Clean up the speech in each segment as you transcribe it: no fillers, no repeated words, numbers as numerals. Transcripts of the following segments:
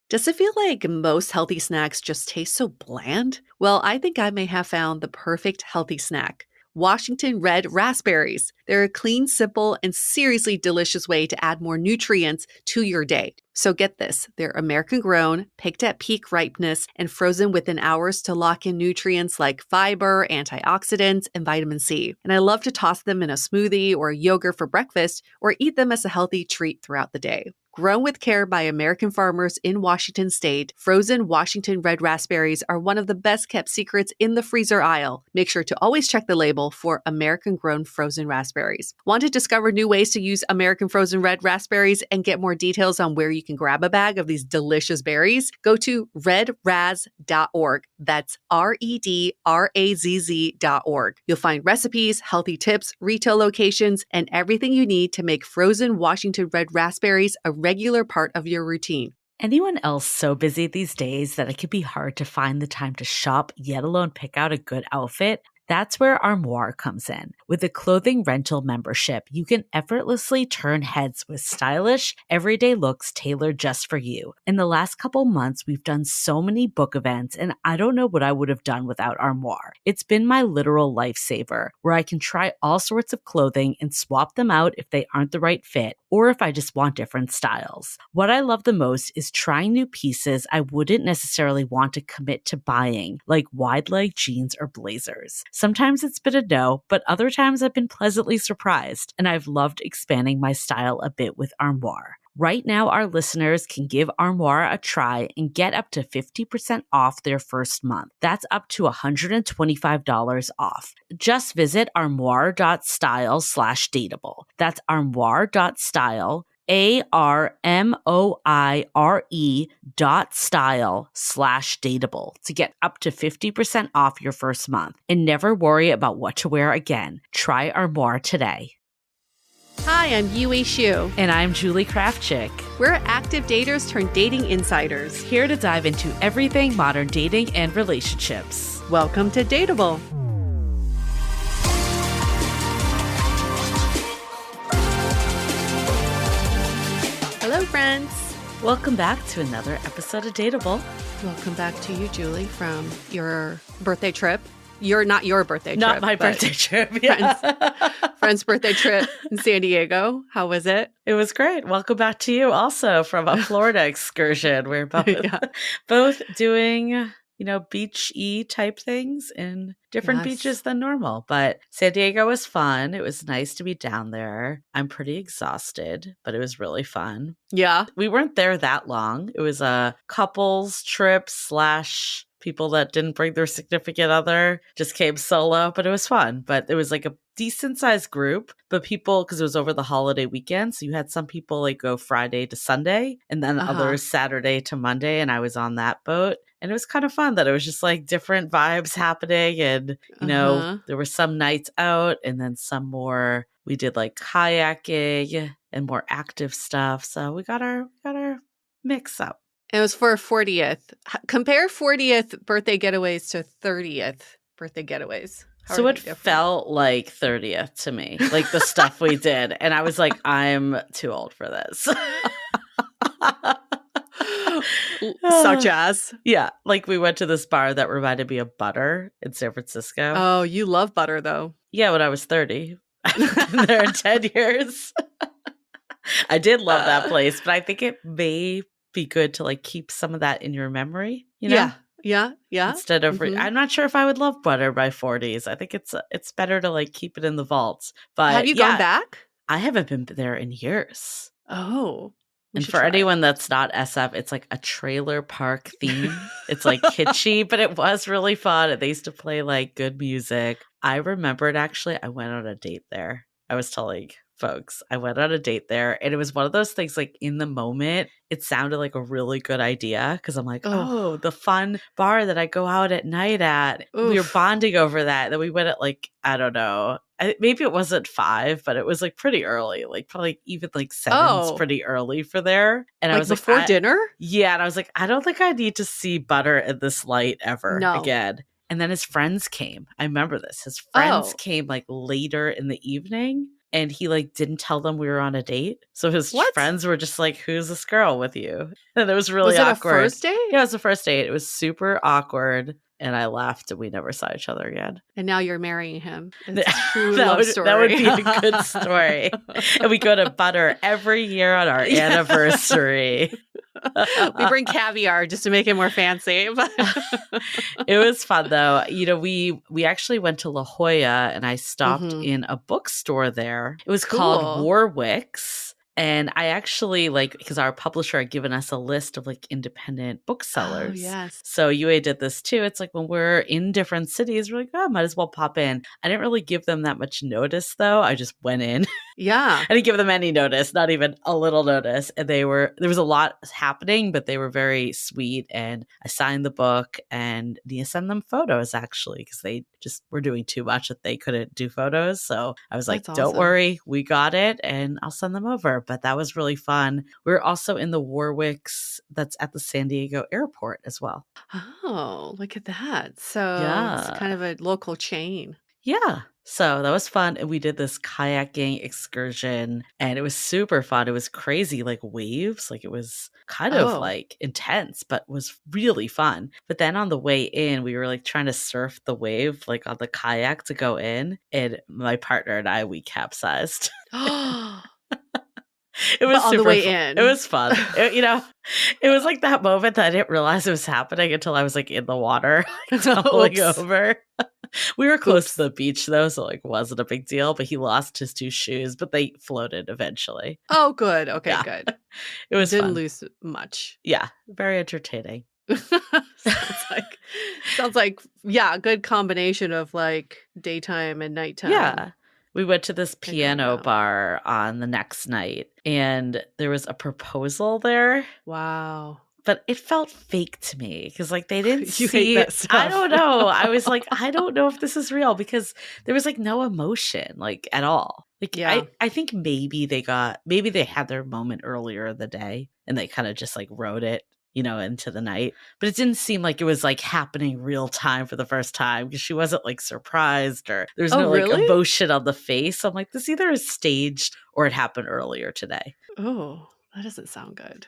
Does it feel like most healthy snacks just taste so bland? Well, I think I may have found the perfect healthy snack. Washington red raspberries. They're a clean, simple, and seriously delicious way to add more nutrients to your day. So get this, they're American grown, picked at peak ripeness, and frozen within hours to lock in nutrients like fiber, antioxidants, and vitamin C. And I love to toss them in a smoothie or a yogurt for breakfast or eat them as a healthy treat throughout the day. Grown with care by American farmers in Washington state, frozen Washington red raspberries are one of the best kept secrets in the freezer aisle. Make sure to always check the label for American grown frozen raspberries. Want to discover new ways to use American frozen red raspberries and get more details on where you can grab a bag of these delicious berries? Go to redraz.org. That's redrazz.org. You'll find recipes, healthy tips, retail locations, and everything you need to make frozen Washington red raspberries a regular part of your routine. Anyone else so busy these days that it can be hard to find the time to shop, yet alone pick out a good outfit? That's where Armoire comes in. With a clothing rental membership, you can effortlessly turn heads with stylish, everyday looks tailored just for you. In the last couple months, we've done so many book events, and I don't know what I would have done without Armoire. It's been my literal lifesaver, where I can try all sorts of clothing and swap them out if they aren't the right fit, or if I just want different styles. What I love the most is trying new pieces I wouldn't necessarily want to commit to buying, like wide-leg jeans or blazers. Sometimes it's been a no, but other times I've been pleasantly surprised, and I've loved expanding my style a bit with Armoire. Right now, our listeners can give Armoire a try and get up to 50% off their first month. That's up to $125 off. Just visit armoire.style/dateable. That's armoire.style, ARMOIRE.style/dateable to get up to 50% off your first month and never worry about what to wear again. Try Armoire today. Hi, I'm Yue Xu. And I'm Julie Kraftchick. We're active daters turned dating insiders. Here to dive into everything modern dating and relationships. Welcome to Dateable. Hello, friends. Welcome back to another episode of Dateable. Welcome back to you, Julie, from your birthday trip. Not your birthday trip. Not my birthday trip. Yeah. Friend's birthday trip in San Diego. How was it? It was great. Welcome back to you also from a Florida excursion. We're both doing, beach-y type things in different beaches than normal. But San Diego was fun. It was nice to be down there. I'm pretty exhausted, but it was really fun. Yeah. We weren't there that long. It was a couples trip / people that didn't bring their significant other, just came solo, but it was fun. But it was like a decent sized group, but people, because it was over the holiday weekend, so you had some people like go Friday to Sunday and then others Saturday to Monday, and I was on that boat. And it was kind of fun that it was just like different vibes happening, and there were some nights out and then some more, we did like kayaking and more active stuff. So we got our mix up. It was for a 40th. Compare 40th birthday getaways to 30th birthday getaways. So it felt like 30th to me, like the stuff we did. And I was like, I'm too old for this. Such as? Yeah. Like we went to this bar that reminded me of Butter in San Francisco. Oh, you love Butter though. Yeah, when I was 30. I've been there in 10 years. I did love that place, but I think it may be good to like keep some of that in your memory, Yeah. Instead of, I'm not sure if I would love Butter by 40s. I think it's better to like keep it in the vaults. But have you gone back? I haven't been there in years. Oh. And for anyone that's not SF, it's like a trailer park theme. It's like kitschy, but it was really fun. They used to play like good music. I remembered actually, I went on a date there. I was telling folks, I went on a date there, and it was one of those things like in the moment, it sounded like a really good idea because I'm like, oh, the fun bar that I go out at night at. Oof. We were bonding over that. Then we went at like, I don't know, maybe it wasn't 5, but it was like pretty early, like probably even like 7's pretty early for there. And like I was before like, dinner? Yeah. And I was like, I don't think I need to see Butter in this light ever again. And then his friends came. I remember this. His friends came like later in the evening. and he like didn't tell them we were on a date. So his What? friends were just like, "Who's this girl with you?" And it was really Was it a awkward. first date? Yeah, it was the first date. It was super awkward, and I left, and we never saw each other again. And now you're marrying him. It's a true love story. That would be a good story. And we go to Butter every year on our anniversary. We bring caviar just to make it more fancy. It was fun though. You know, we actually went to La Jolla, and I stopped in a bookstore there. It was called Warwick's. And I actually because our publisher had given us a list of like independent booksellers. Oh, yes. So UA did this too. It's like when we're in different cities, we're like, oh, might as well pop in. I didn't really give them that much notice though. I just went in. Yeah. I didn't give them any notice, not even a little notice. And there was a lot happening, but they were very sweet. And I signed the book, and Nia sent them photos actually, because they just were doing too much that they couldn't do photos. So I was like, don't worry, we got it, and I'll send them over. But that was really fun. We were also in the Warwick's that's at the San Diego airport as well. Oh, look at that. So it's kind of a local chain. Yeah. So that was fun. And we did this kayaking excursion, and it was super fun. It was crazy, like waves. Like it was kind of like intense, but was really fun. But then on the way in, we were like trying to surf the wave, like on the kayak to go in. And my partner and I, we capsized. It was on the way in. It was fun. It was like that moment that I didn't realize it was happening until I was like in the water, tumbling over. We were close to the beach though, so like wasn't a big deal. But he lost his 2 shoes, but they floated eventually. Oh, good. Okay, good. It was didn't fun. lose much. Yeah, very entertaining. sounds like a good combination of like daytime and nighttime. Yeah. We went to this piano bar on the next night, and there was a proposal there. Wow. But it felt fake to me because like they didn't You see hate that stuff. I don't know. I was like, I don't know if this is real, because there was like no emotion like at all. Like I think maybe they had their moment earlier in the day, and they kind of just like wrote it, into the night. But it didn't seem like it was like happening real time for the first time, because she wasn't like surprised, or there's no like emotion on the face. So I'm like, this either is staged or it happened earlier today. Oh, that doesn't sound good.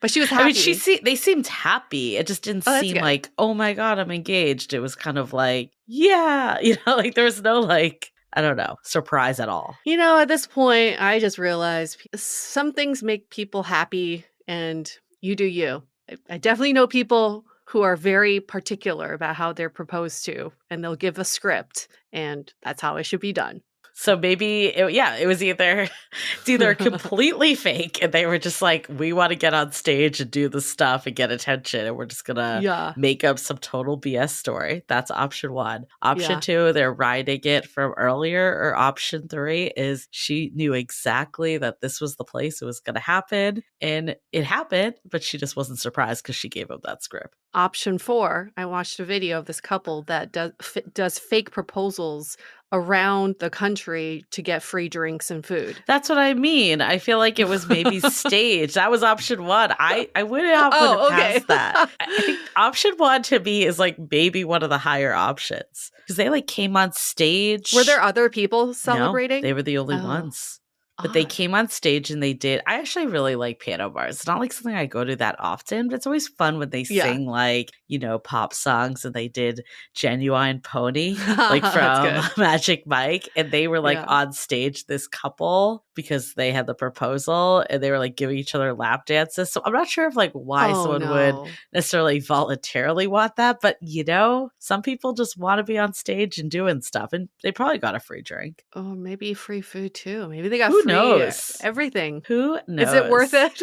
But she was happy. I mean, they seemed happy. It just didn't seem like, oh my God, I'm engaged. It was kind of like, yeah, like there was no like, I don't know, surprise at all. At this point, I just realized some things make people happy, and you do you. I definitely know people who are very particular about how they're proposed to, and they'll give a script, and that's how it should be done. So maybe, it was either completely fake, and they were just like, we want to get on stage and do the stuff and get attention, and we're just going to make up some total BS story. That's option 1. Option 2, they're writing it from earlier. Or option 3 is she knew exactly that this was the place it was going to happen, and it happened, but she just wasn't surprised because she gave up that script. Option 4, I watched a video of this couple that does fake proposals around the country to get free drinks and food. That's what I mean. I feel like it was maybe staged. That was option 1. I wouldn't have passed that. I think option 1 to me is like maybe one of the higher options, because they like came on stage. Were there other people celebrating? No, they were the only ones. But they came on stage and they did. I actually really like piano bars. It's not like something I go to that often, but it's always fun when they sing like, pop songs. And they did Genuine Pony, like from Magic Mike. And they were like on stage, this couple, because they had the proposal, and they were like giving each other lap dances. So I'm not sure if like why someone would necessarily voluntarily want that. But some people just want to be on stage and doing stuff. And they probably got a free drink. Oh, maybe free food too. Maybe they got Who knows? Everything. Who knows? Is it worth it?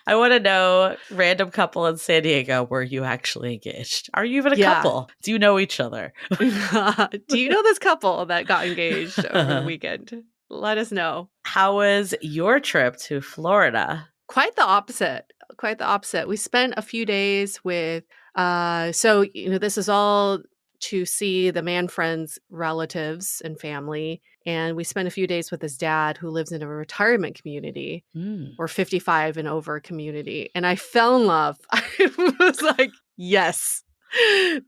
I want to know, random couple in San Diego, were you actually engaged? Are you even a couple? Do you know each other? Do you know this couple that got engaged over the weekend? Let us know. How was your trip to Florida? Quite the opposite. Quite the opposite. We spent a few days with, this is all to see the man friend's relatives and family. And we spent a few days with his dad, who lives in a retirement community or 55 and over community. And I fell in love. I was like, yes,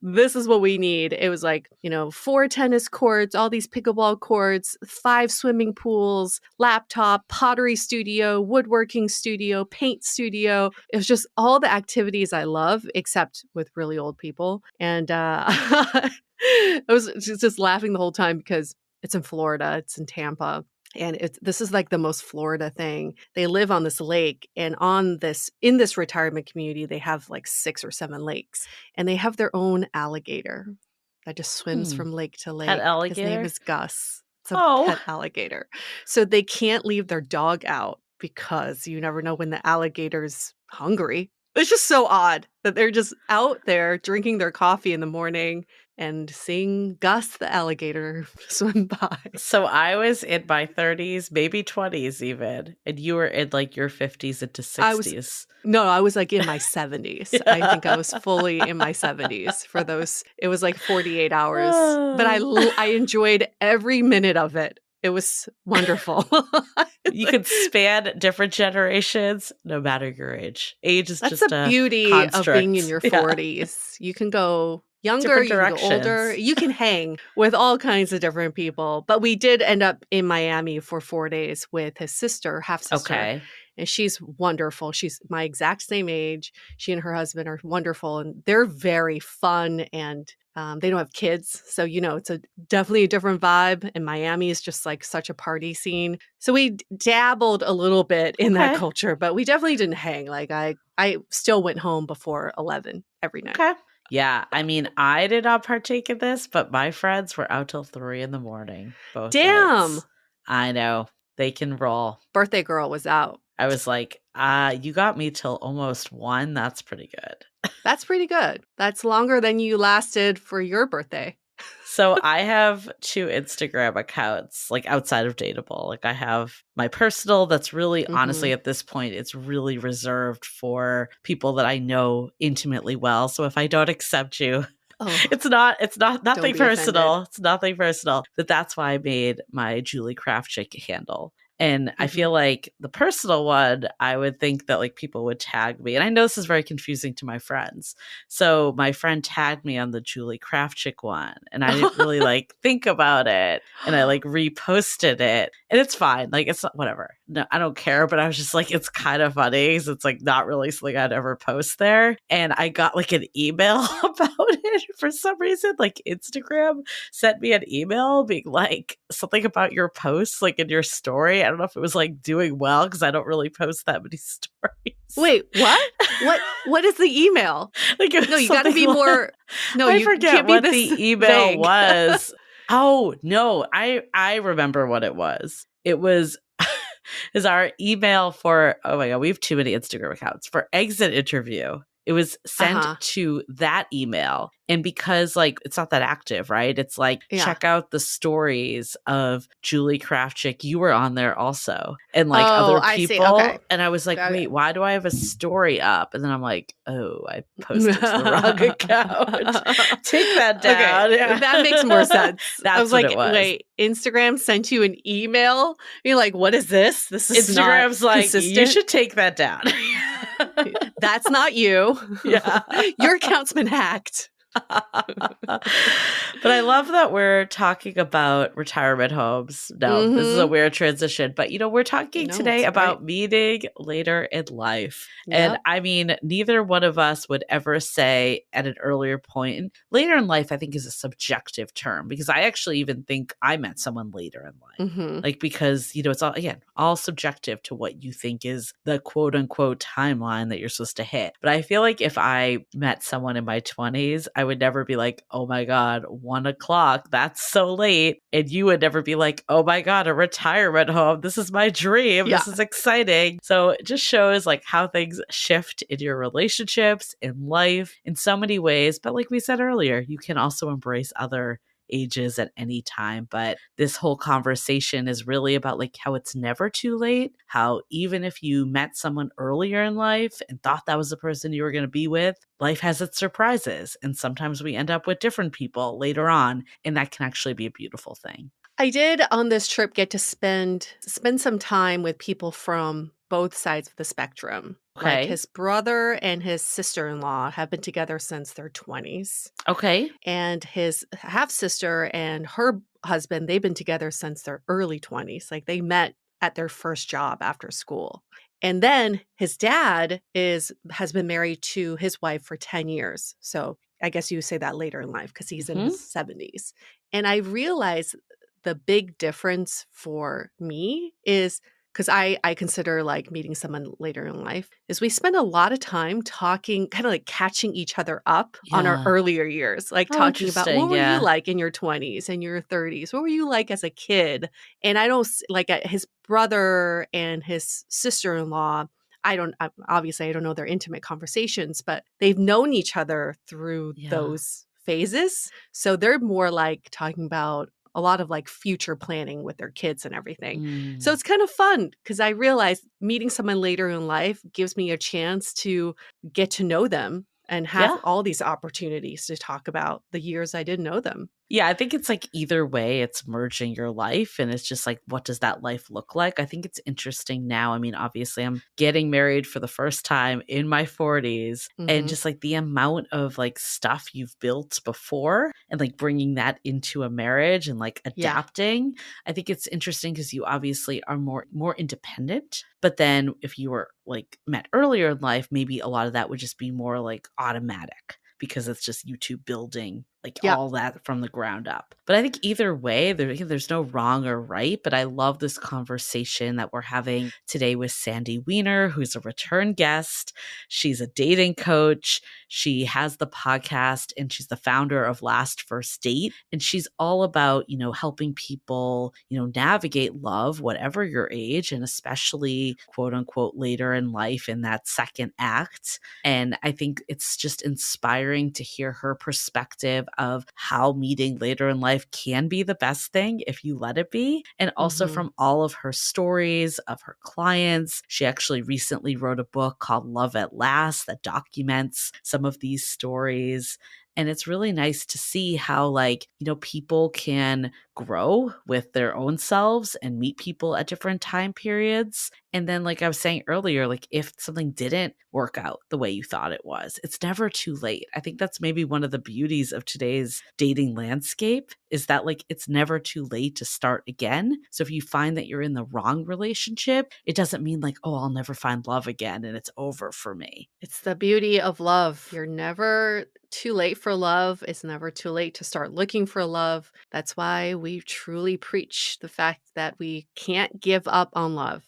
This is what we need. It was like, 4 tennis courts, all these pickleball courts, 5 swimming pools, laptop, pottery studio, woodworking studio, paint studio. It was just all the activities I love, except with really old people. And I was just laughing the whole time because it's in Florida, it's in Tampa. And this is like the most Florida thing. They live on this lake, and in this retirement community, they have like 6 or 7 lakes, and they have their own alligator that just swims from lake to Pet lake. His name alligator? is Gus. It's a Oh, pet alligator. So they can't leave their dog out because you never know when the alligator's hungry. It's just so odd that they're just out there drinking their coffee in the morning and seeing Gus the alligator swim by. so I was in my 30s, maybe 20s even, and you were in like your 50s into I was 60s. No, I was like in my 70s. I think I was fully in my 70s for those. It was like 48 hours, but I enjoyed every minute of it. It was wonderful. You can span different generations no matter your age. Age is That's just the a beauty of being in construct. your Yeah. 40s. You can go younger, Different you can go older, directions. you can hang with all kinds of different people. But we did end up in Miami for 4 days with his sister, half sister. Okay. And she's wonderful. She's my exact same age. She and her husband are wonderful, and they're very fun, and they don't have kids. So, it's definitely a different vibe. And Miami is just like such a party scene. So we dabbled a little bit in that Okay. culture, but we definitely didn't hang. Like I still went home before 11 every night. Okay. Yeah. I mean, I did not partake in this, but my friends were out till 3 in the morning both Damn. nights. I know. They can roll. Birthday girl was out. I was like, you got me till almost 1. That's pretty good. That's pretty good. That's longer than you lasted for your birthday. So I have 2 Instagram accounts, like outside of Dateable. Like I have my personal that's really, honestly, at this point, it's really reserved for people that I know intimately well. So if I don't accept you, it's nothing personal. Offended. It's nothing personal. But that's why I made my Julie Krafchick handle. And I feel like the personal one, I would think that like people would tag me. And I know this is very confusing to my friends. So my friend tagged me on the Julie Krafchick one. And I didn't really like think about it. And I like reposted it. And it's fine. Like it's not, whatever. No, I don't care. But I was just like, it's kind of funny because it's like not really something I'd ever post there. And I got like an email about it for some reason. Like Instagram sent me an email being like something about your posts, like in your story. I don't know if it was like doing well because I don't really post that many stories. Wait, what? What is the email? Like no, you got to be more. No, I you forget can't be what this the email vague. was. Oh no, I remember what it was. It was is our email for, oh my God, we have too many Instagram accounts for exit interview. It was sent to that email. And because like it's not that active, right? It's like, check out the stories of Julie Krafchick. You were on there also. And like other people. I see. Okay. And I was like, wait, why do I have a story up? And then I'm like, oh, I posted to the wrong account. Take that down. Okay. Yeah. That makes more sense. That's I was what like, it was. wait, Instagram sent you an email? You're like, what is this? This is Instagram's not like, consistent. you should take that down. That's not you. Yeah. Your account's been hacked. But I love that we're talking about retirement homes. No, this is a weird transition. But, we're talking today about meeting later in life. Yep. And I mean, neither one of us would ever say at an earlier point. Later in life, I think, is a subjective term because I actually even think I met someone later in life. Like, because, it's all, again, all subjective to what you think is the quote unquote timeline that you're supposed to hit. But I feel like if I met someone in my 20s, I would never be like, oh my God, 1 o'clock, that's so late. And you would never be like, oh my God, a retirement home. This is my dream. Yeah. This is exciting. So it just shows like how things shift in your relationships, in life, in so many ways. But like we said earlier, you can also embrace other ages at any time. But this whole conversation is really about like how it's never too late, how even if you met someone earlier in life and thought that was the person you were going to be with, life has its surprises. And sometimes we end up with different people later on, and that can actually be a beautiful thing. I did on this trip get to spend some time with people from both sides of the spectrum. Like Okay. his brother and his sister-in-law have been together since their 20s. Okay. And his half-sister and her husband, they've been together since their early 20s. Like they met at their first job after school. And then his dad has been married to his wife for 10 years. So I guess you say that later in life because he's in Hmm. his 70s. And I realized the big difference for me is because I consider like meeting someone later in life is we spend a lot of time talking, kind of like catching each other up on our Yeah. earlier years, like Oh, talking about interesting. what were you Yeah. like in your 20s and your 30s? What were you like as a kid? And I don't like his brother and his sister-in-law. Obviously, I don't know their intimate conversations, but they've known each other through Yeah. those phases. So they're more like talking about a lot of like future planning with their kids and everything. So Mm. it's kind of fun because I realize meeting someone later in life gives me a chance to get to know them and have Yeah. all these opportunities to talk about the years I didn't know them. Yeah, I think it's like either way, it's merging your life and it's just like, what does that life look like? I think it's interesting now. I mean, obviously, I'm getting married for the first time in my 40s, and Hmm. just like the amount of like stuff you've built before and like bringing that into a marriage and like Yeah. adapting. I think it's interesting because you obviously are more independent. But then if you were like met earlier in life, maybe a lot of that would just be more like automatic because it's just you two building like Yeah. all that from the ground up. But I think either way, there's no wrong or right. But I love this conversation that we're having today with Sandy Weiner, who's a return guest. She's a dating coach. She has the podcast and she's the founder of Last First Date. And she's all about, helping people, navigate love, whatever your age, and especially quote unquote later in life in that second act. And I think it's just inspiring to hear her perspective of how meeting later in life can be the best thing if you let it be. And also Hmm. from all of her stories of her clients. She actually recently wrote a book called Love at Last that documents some of these stories. And it's really nice to see how, like, people can grow with their own selves and meet people at different time periods. And then, like I was saying earlier, like if something didn't work out the way you thought it was, it's never too late. I think that's maybe one of the beauties of today's dating landscape is that like it's never too late to start again. So if you find that you're in the wrong relationship, it doesn't mean like, oh, I'll never find love again and it's over for me. It's the beauty of love. You're never too late for love. It's never too late to start looking for love. That's why we truly preach the fact that we can't give up on love.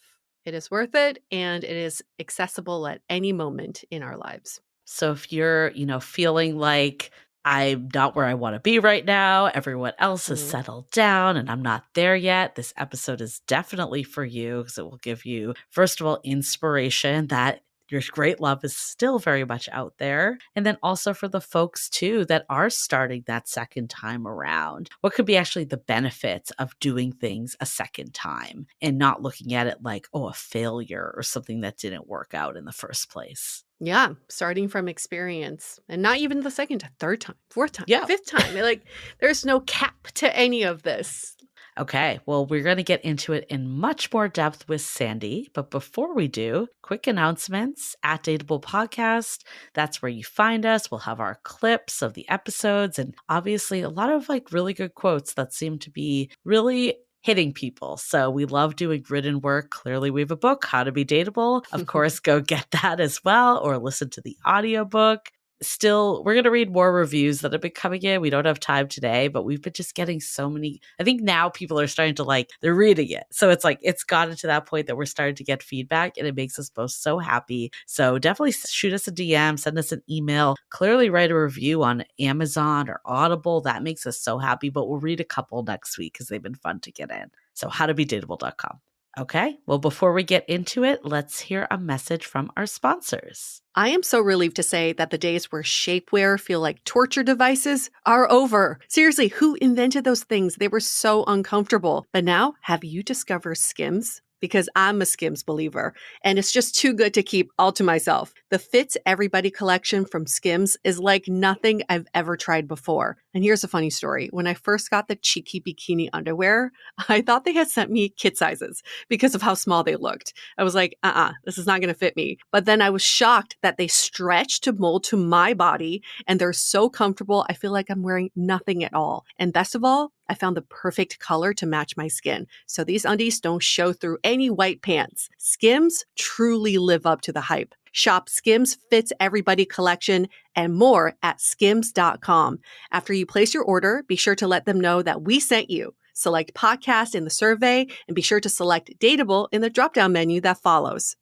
It is worth it and it is accessible at any moment in our lives. So if you're, feeling like I'm not where I want to be right now, everyone else has Mm. settled down and I'm not there yet, this episode is definitely for you because it will give you, first of all, inspiration that your great love is still very much out there. And then also for the folks too that are starting that second time around, what could be actually the benefits of doing things a second time and not looking at it like, oh, a failure or something that didn't work out in the first place. Yeah, starting from experience and not even the second time, third time, fourth time, Yeah. fifth time. Like there's no cap to any of this. Okay, well, we're going to get into it in much more depth with Sandy. But before we do, quick announcements at Dateable Podcast. That's where you find us. We'll have our clips of the episodes and obviously a lot of like really good quotes that seem to be really hitting people. So we love doing written work. Clearly, we have a book, How to Be Dateable. Of course, go get that as well or listen to the audiobook. Still, we're going to read more reviews that have been coming in. We don't have time today, but we've been just getting so many. I think now people are starting to like, they're reading it. So it's like, it's gotten to that point that we're starting to get feedback and it makes us both so happy. So definitely shoot us a DM, send us an email, clearly write a review on Amazon or Audible. That makes us so happy, but we'll read a couple next week because they've been fun to get in. So howtobedateable.com. Okay, well, before we get into it, let's hear a message from our sponsors. I am so relieved to say that the days where shapewear feel like torture devices are over. Seriously, who invented those things? They were so uncomfortable. But now, have you discovered Skims? because I'm a Skims believer, and it's just too good to keep all to myself. The Fits Everybody collection from Skims is like nothing I've ever tried before. And here's a funny story. When I first got the cheeky bikini underwear, I thought they had sent me kid sizes because of how small they looked. I was like, this is not going to fit me. But then I was shocked that they stretch to mold to my body and they're so comfortable. I feel like I'm wearing nothing at all. And best of all, I found the perfect color to match my skin. So these undies don't show through any white pants. Skims truly live up to the hype. Shop Skims Fits Everybody collection and more at skims.com. After you place your order, be sure to let them know that we sent you. Select podcast in the survey and be sure to select Dateable in the drop-down menu that follows.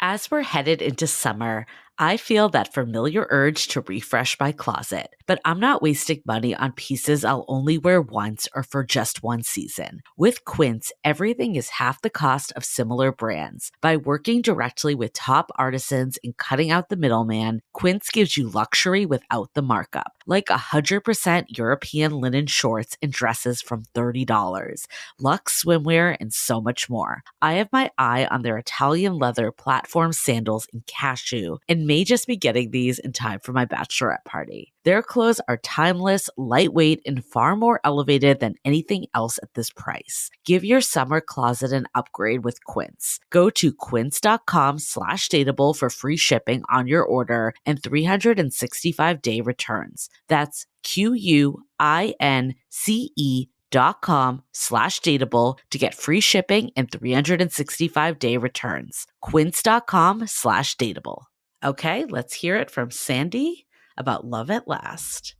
As we're headed into summer, I feel that familiar urge to refresh my closet, but I'm not wasting money on pieces I'll only wear once or for just one season. With Quince, everything is half the cost of similar brands. By working directly with top artisans and cutting out the middleman, Quince gives you luxury without the markup, like 100% European linen shorts and dresses from $30, luxe swimwear, and so much more. I have my eye on their Italian leather platform sandals in cashew and may just be getting these in time for my bachelorette party. Their clothes are timeless, lightweight, and far more elevated than anything else at this price. Give your summer closet an upgrade with Quince. Go to quince.com/dateable for free shipping on your order and 365-day returns. That's QUINCE.com/dateable to get free shipping and 365-day returns. Quince.com/dateable. Okay, let's hear it from Sandy about love at last.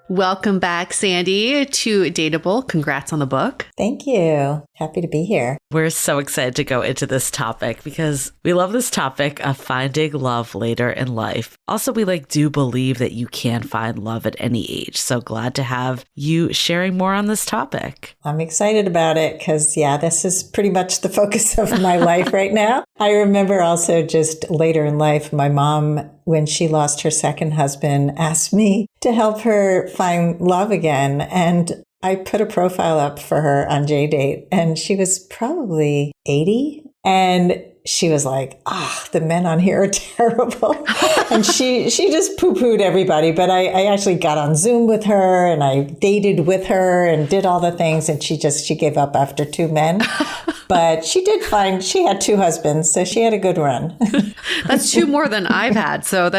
Welcome back, Sandy, to Dateable. Congrats on the book. Thank you. Happy to be here. We're so excited to go into this topic because we love this topic of finding love later in life. Also, we do believe that you can find love at any age. So glad to have you sharing more on this topic. I'm excited about it because, this is pretty much the focus of my life right now. I remember also just later in life, my mom, when she lost her second husband, asked me to help her find love again. And I put a profile up for her on JDate, and she was probably 80. And she was like, the men on here are terrible. And she just poo-pooed everybody. But I actually got on Zoom with her and I dated with her and did all the things. And she gave up after 2 men. But she had 2 husbands. So she had a good run. That's 2 more than I've had. So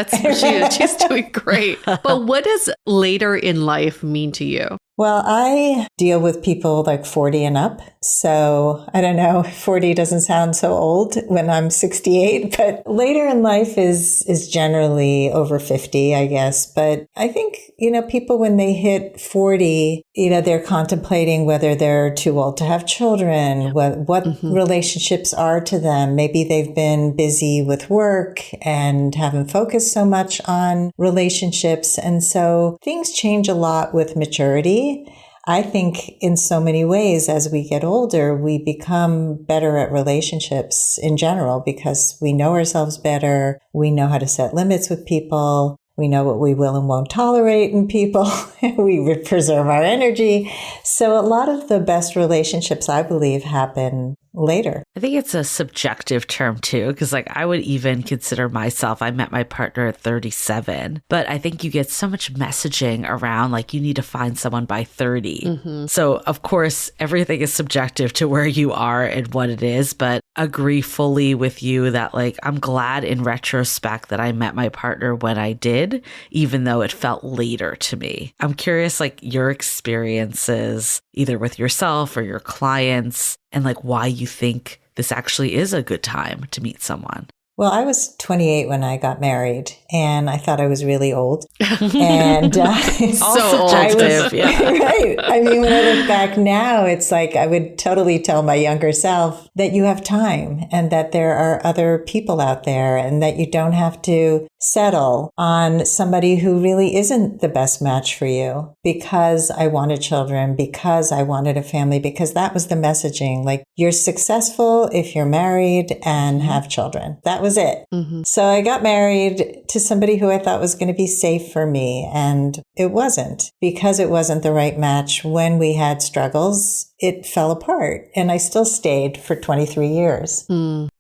she's doing great. But what does later in life mean to you? Well, I deal with people like 40 and up. So I don't know, 40 doesn't sound so old when I'm 68, but later in life is generally over 50, I guess. But I think, people when they hit 40, they're contemplating whether they're too old to have children, what relationships are to them. Maybe they've been busy with work and haven't focused so much on relationships. And so things change a lot with maturity. I think in so many ways, as we get older, we become better at relationships in general because we know ourselves better. We know how to set limits with people. We know what we will and won't tolerate in people. We preserve our energy. So a lot of the best relationships, I believe, happen later. I think it's a subjective term too, because I would even consider myself, I met my partner at 37, but I think you get so much messaging around you need to find someone by 30. So of course, everything is subjective to where you are and what it is, but agree fully with you that I'm glad in retrospect that I met my partner when I did, even though it felt later to me. I'm curious, your experiences either with yourself or your clients and why you think this actually is a good time to meet someone. Well, I was 28 when I got married, and I thought I was really old. And so subjective, right. I mean, when I look back now, it's I would totally tell my younger self that you have time and that there are other people out there and that you don't have to settle on somebody who really isn't the best match for you because I wanted children, because I wanted a family, because that was the messaging. You're successful if you're married and have children. That was was it. Mm-hmm. So I got married to somebody who I thought was going to be safe for me. And it wasn't. Because it wasn't the right match when we had struggles, it fell apart. And I still stayed for 23 years.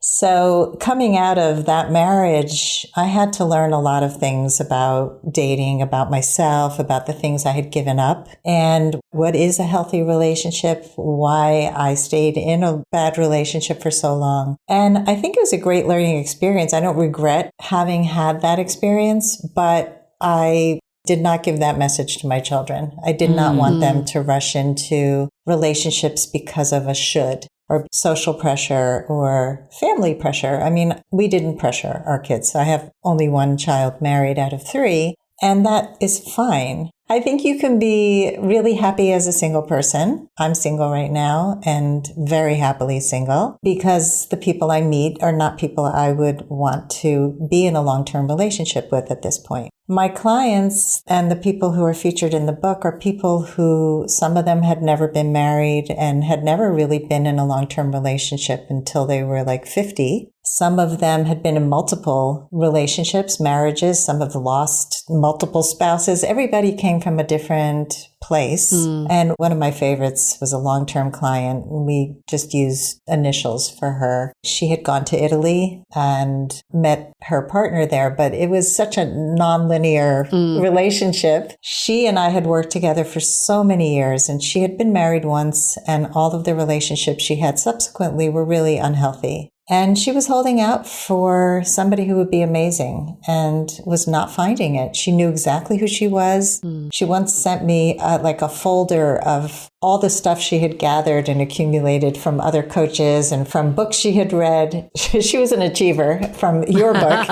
So coming out of that marriage, I had to learn a lot of things about dating, about myself, about the things I had given up, and what is a healthy relationship, why I stayed in a bad relationship for so long. And I think it was a great learning experience. I don't regret having had that experience, but I did not give that message to my children. I did not want them to rush into relationships because of a should, or social pressure or family pressure. I mean, we didn't pressure our kids. I have only one child married out of 3, and that is fine. I think you can be really happy as a single person. I'm single right now and very happily single because the people I meet are not people I would want to be in a long-term relationship with at this point. My clients and the people who are featured in the book are people who, some of them had never been married and had never really been in a long-term relationship until they were like 50. Some of them had been in multiple relationships, marriages. Some have lost multiple spouses. Everybody came from a different place. And one of my favorites was a long-term client. We just used initials for her. She had gone to Italy and met her partner there, but it was such a non-linear relationship. She and I had worked together for so many years, and she had been married once, and all of the relationships she had subsequently were really unhealthy. And she was holding out for somebody who would be amazing and was not finding it. She knew exactly who she was. She once sent me like a folder of all the stuff she had gathered and accumulated from other coaches and from books she had read. She was an achiever from your book.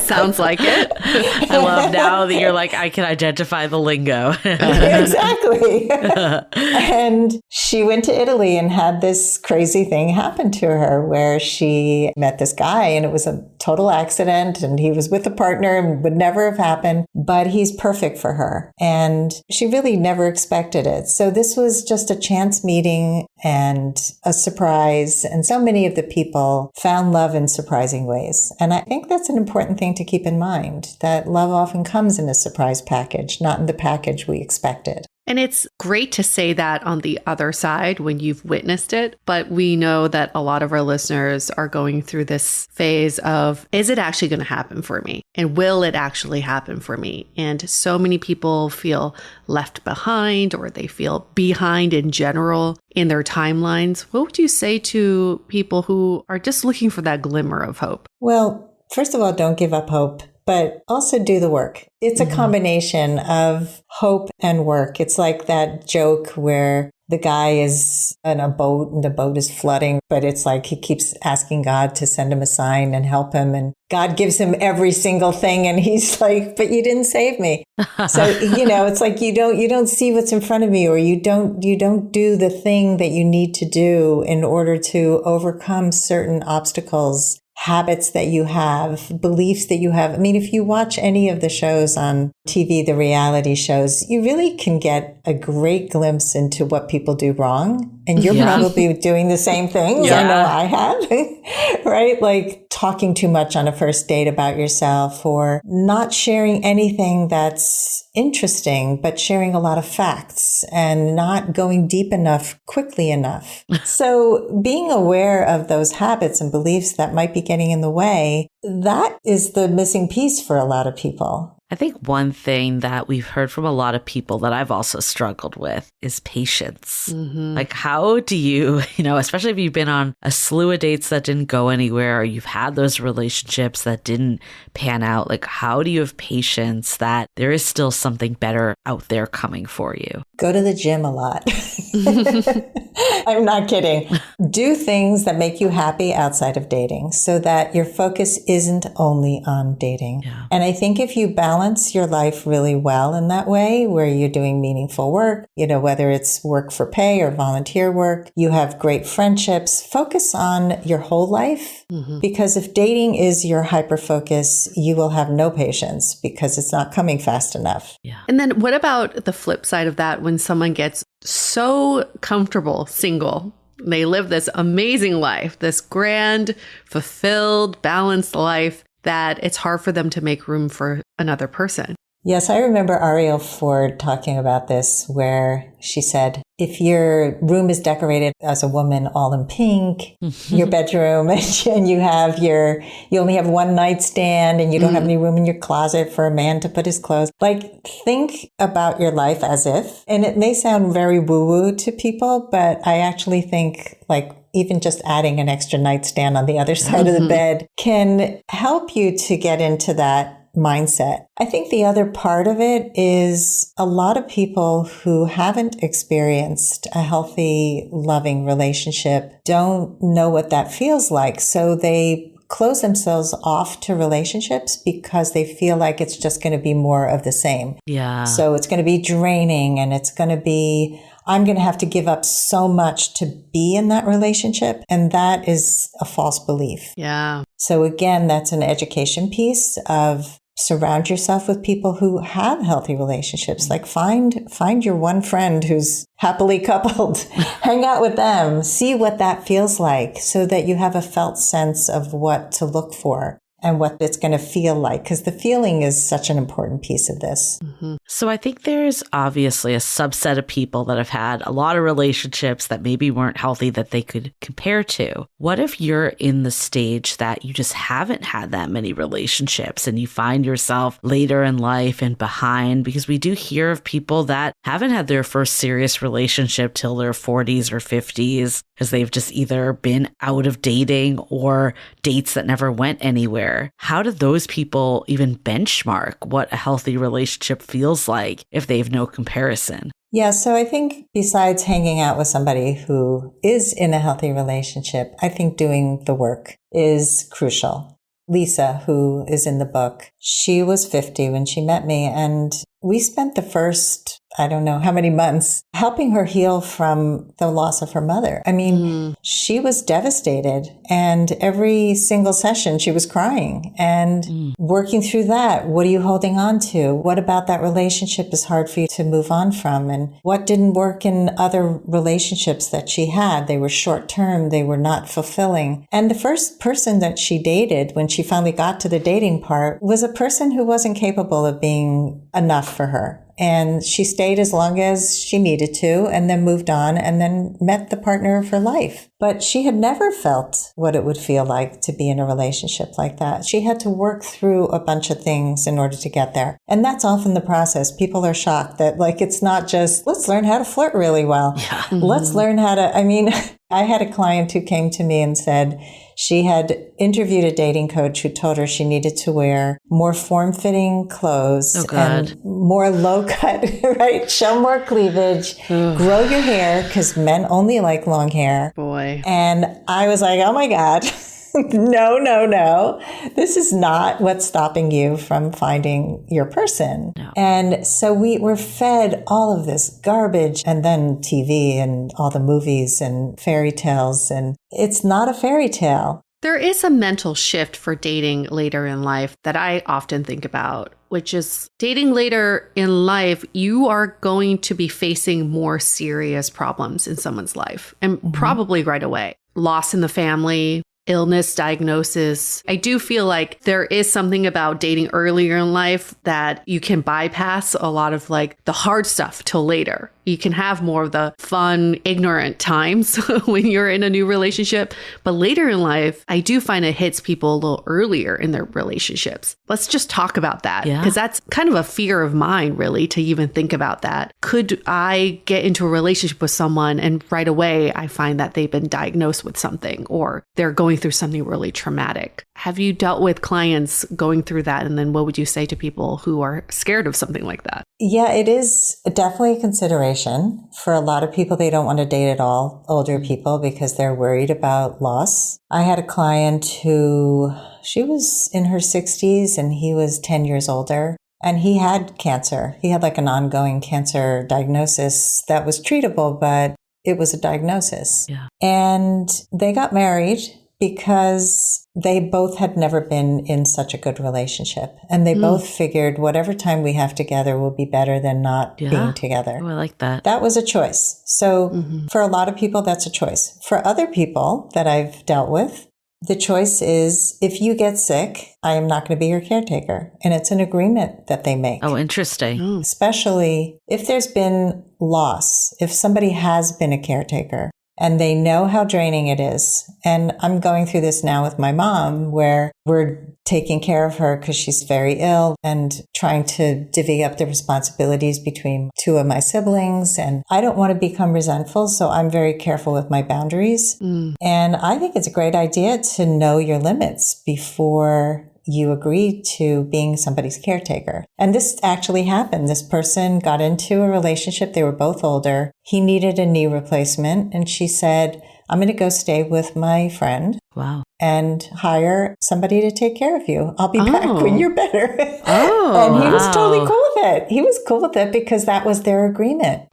Sounds like it. I love now that you're like, I can identify the lingo. Exactly. And she went to Italy and had this crazy thing happen to her where she met this guy, and it was a total accident, and he was with a partner and would never have happened, but he's perfect for her. And she really never expected it. So this was just a chance meeting and a surprise. And so many of the people found love in surprising ways. And I think that's an important thing to keep in mind, that love often comes in a surprise package, not in the package we expected. And it's great to say that on the other side when you've witnessed it. But we know that a lot of our listeners are going through this phase of, is it actually going to happen for me? And will it actually happen for me? And so many people feel left behind, or they feel behind in general in their timelines. What would you say to people who are just looking for that glimmer of hope? Well, first of all, don't give up hope, but also do the work. It's a combination of hope and work. It's like that joke where the guy is in a boat and the boat is flooding, but it's like he keeps asking God to send him a sign and help him. And God gives him every single thing. And he's like, but you didn't save me. So, it's like you don't see what's in front of you, or you don't do the thing that you need to do in order to overcome certain obstacles, habits that you have, beliefs that you have. I mean, if you watch any of the shows on TV, the reality shows, you really can get a great glimpse into what people do wrong. And you're probably doing the same things. I know I have, right? Like talking too much on a first date about yourself, or not sharing anything that's interesting, but sharing a lot of facts and not going deep enough, quickly enough. So being aware of those habits and beliefs that might be getting in the way, that is the missing piece for a lot of people. I think one thing that we've heard from a lot of people that I've also struggled with is patience. Like, how do you, especially if you've been on a slew of dates that didn't go anywhere, or you've had those relationships that didn't pan out, like, how do you have patience that there is still something better out there coming for you? Go to the gym a lot. I'm not kidding. Do things that make you happy outside of dating so that your focus isn't only on dating. Yeah. And I think if you balance your life really well in that way, where you're doing meaningful work, whether it's work for pay or volunteer work, you have great friendships, focus on your whole life. Because if dating is your hyper focus, you will have no patience because it's not coming fast enough. Yeah. And then what about the flip side of that, when someone gets so comfortable single They live this amazing life, this grand, fulfilled, balanced life that it's hard for them to make room for another person. Yes, I remember Ariel Ford talking about this, where she said, if your room is decorated as a woman all in pink, your bedroom, and you only have one nightstand and you don't have any room in your closet for a man to put his clothes. Like, think about your life as if, and it may sound very woo-woo to people, but I actually think like even just adding an extra nightstand on the other side of the bed can help you to get into that mindset. I think the other part of it is a lot of people who haven't experienced a healthy, loving relationship don't know what that feels like. So they close themselves off to relationships because they feel like it's just going to be more of the same. Yeah. So it's going to be draining, and it's going to be, I'm going to have to give up so much to be in that relationship. And that is a false belief. Yeah. So again, that's an education piece of surround yourself with people who have healthy relationships. Like find your one friend who's happily coupled, hang out with them, see what that feels like so that you have a felt sense of what to look for and what it's going to feel like, because the feeling is such an important piece of this. So I think there's obviously a subset of people that have had a lot of relationships that maybe weren't healthy that they could compare to. What if you're in the stage that you just haven't had that many relationships and you find yourself later in life and behind? Because we do hear of people that haven't had their first serious relationship till their 40s or 50s because they've just either been out of dating or dates that never went anywhere. How do those people even benchmark what a healthy relationship feels like if they have no comparison? Yeah, so I think besides hanging out with somebody who is in a healthy relationship, I think doing the work is crucial. Lisa, who is in the book, she was 50 when she met me, and we spent the first, I don't know how many months, helping her heal from the loss of her mother. I mean, she was devastated, and every single session she was crying and working through that. What are you holding on to? What about that relationship is hard for you to move on from? And what didn't work in other relationships that she had? They were short term. They were not fulfilling. And the first person that she dated when she finally got to the dating part was a person who wasn't capable of being enough for her. And she stayed as long as she needed to and then moved on and then met the partner of her life. But she had never felt what it would feel like to be in a relationship like that. She had to work through a bunch of things in order to get there. And that's often the process. People are shocked that like, it's not just, let's learn how to flirt really well. Yeah. Let's learn how to, I had a client who came to me and said she had interviewed a dating coach who told her she needed to wear more form-fitting clothes and more low-cut, right? Show more cleavage, grow your hair, because men only like long hair. Boy. And I was like, oh my God. No. This is not what's stopping you from finding your person. No. And so we were fed all of this garbage, and then TV and all the movies and fairy tales. And it's not a fairy tale. There is a mental shift for dating later in life that I often think about, which is dating later in life, you are going to be facing more serious problems in someone's life, and probably right away. Loss in the family, illness diagnosis. I do feel like there is something about dating earlier in life that you can bypass a lot of like the hard stuff till later. You can have more of the fun, ignorant times when you're in a new relationship. But later in life, I do find it hits people a little earlier in their relationships. Let's just talk about that, because that's kind of a fear of mine, really, to even think about that. Could I get into a relationship with someone and right away I find that they've been diagnosed with something or they're going through something really traumatic? Have you dealt with clients going through that? And then what would you say to people who are scared of something like that? Yeah, it is definitely a consideration. For a lot of people, they don't want to date at all, older people, because they're worried about loss. I had a client who, she was in her 60s and he was 10 years older. And he had cancer. He had like an ongoing cancer diagnosis that was treatable, but it was a diagnosis. Yeah. And they got married. because they both had never been in such a good relationship. And they both figured whatever time we have together will be better than not being together. Oh, I like that. That was a choice. So for a lot of people, that's a choice. For other people that I've dealt with, the choice is, if you get sick, I am not going to be your caretaker. And it's an agreement that they make. Oh, interesting. Especially if there's been loss, if somebody has been a caretaker and they know how draining it is. And I'm going through this now with my mom, where we're taking care of her because she's very ill and trying to divvy up the responsibilities between two of my siblings. And I don't want to become resentful, so I'm very careful with my boundaries. And I think it's a great idea to know your limits before you agree to being somebody's caretaker. And this actually happened. This person got into a relationship. They were both older. He needed a knee replacement. And she said, I'm going to go stay with my friend. Wow. And hire somebody to take care of you. I'll be back when you're better. Oh, and he was totally cool with it. He was cool with it because that was their agreement.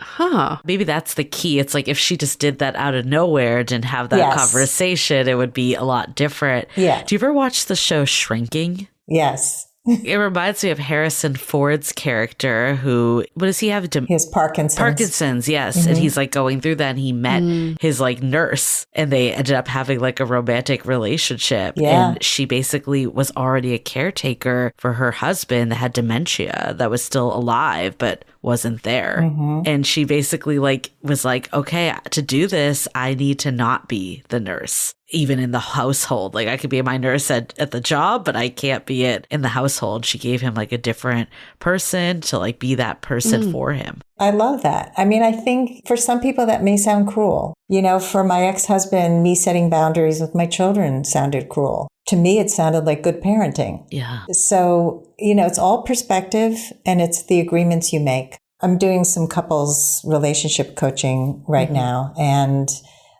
Maybe that's the key. It's like if she just did that out of nowhere, didn't have that conversation, it would be a lot different. Yeah. Do you ever watch the show Shrinking? Yes. It reminds me of Harrison Ford's character who, what does he have? He has Parkinson's. Parkinson's, yes. And he's like going through that and he met his like nurse and they ended up having like a romantic relationship. Yeah. And she basically was already a caretaker for her husband that had dementia, that was still alive, but wasn't there. And she basically like was like, okay, to do this, I need to not be the nurse. Even in the household, like I could be my nurse at the job, but I can't be it in the household. She gave him like a different person to like be that person for him. I love that. I mean, I think for some people that may sound cruel. You know, for my ex-husband, me setting boundaries with my children sounded cruel. To me, it sounded like good parenting. Yeah. So, you know, it's all perspective and it's the agreements you make. I'm doing some couples relationship coaching right now, and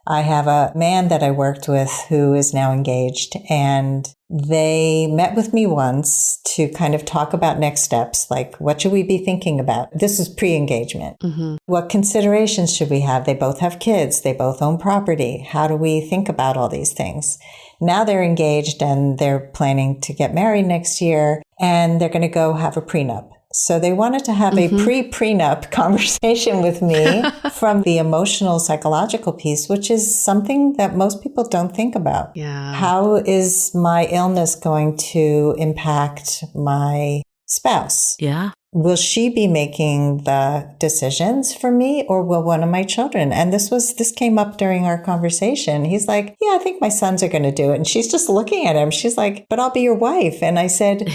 I have a man that I worked with who is now engaged, and they met with me once to kind of talk about next steps, like what should we be thinking about? This is pre-engagement. What considerations should we have? They both have kids. They both own property. How do we think about all these things? Now they're engaged and they're planning to get married next year, and they're going to go have a prenup. So they wanted to have a pre-prenup conversation with me from the emotional, psychological piece, which is something that most people don't think about. Yeah. How is my illness going to impact my spouse? Yeah. Will she be making the decisions for me, or will one of my children? And this came up during our conversation. He's like, yeah, I think my sons are going to do it. And she's just looking at him. She's like, but I'll be your wife. And I said,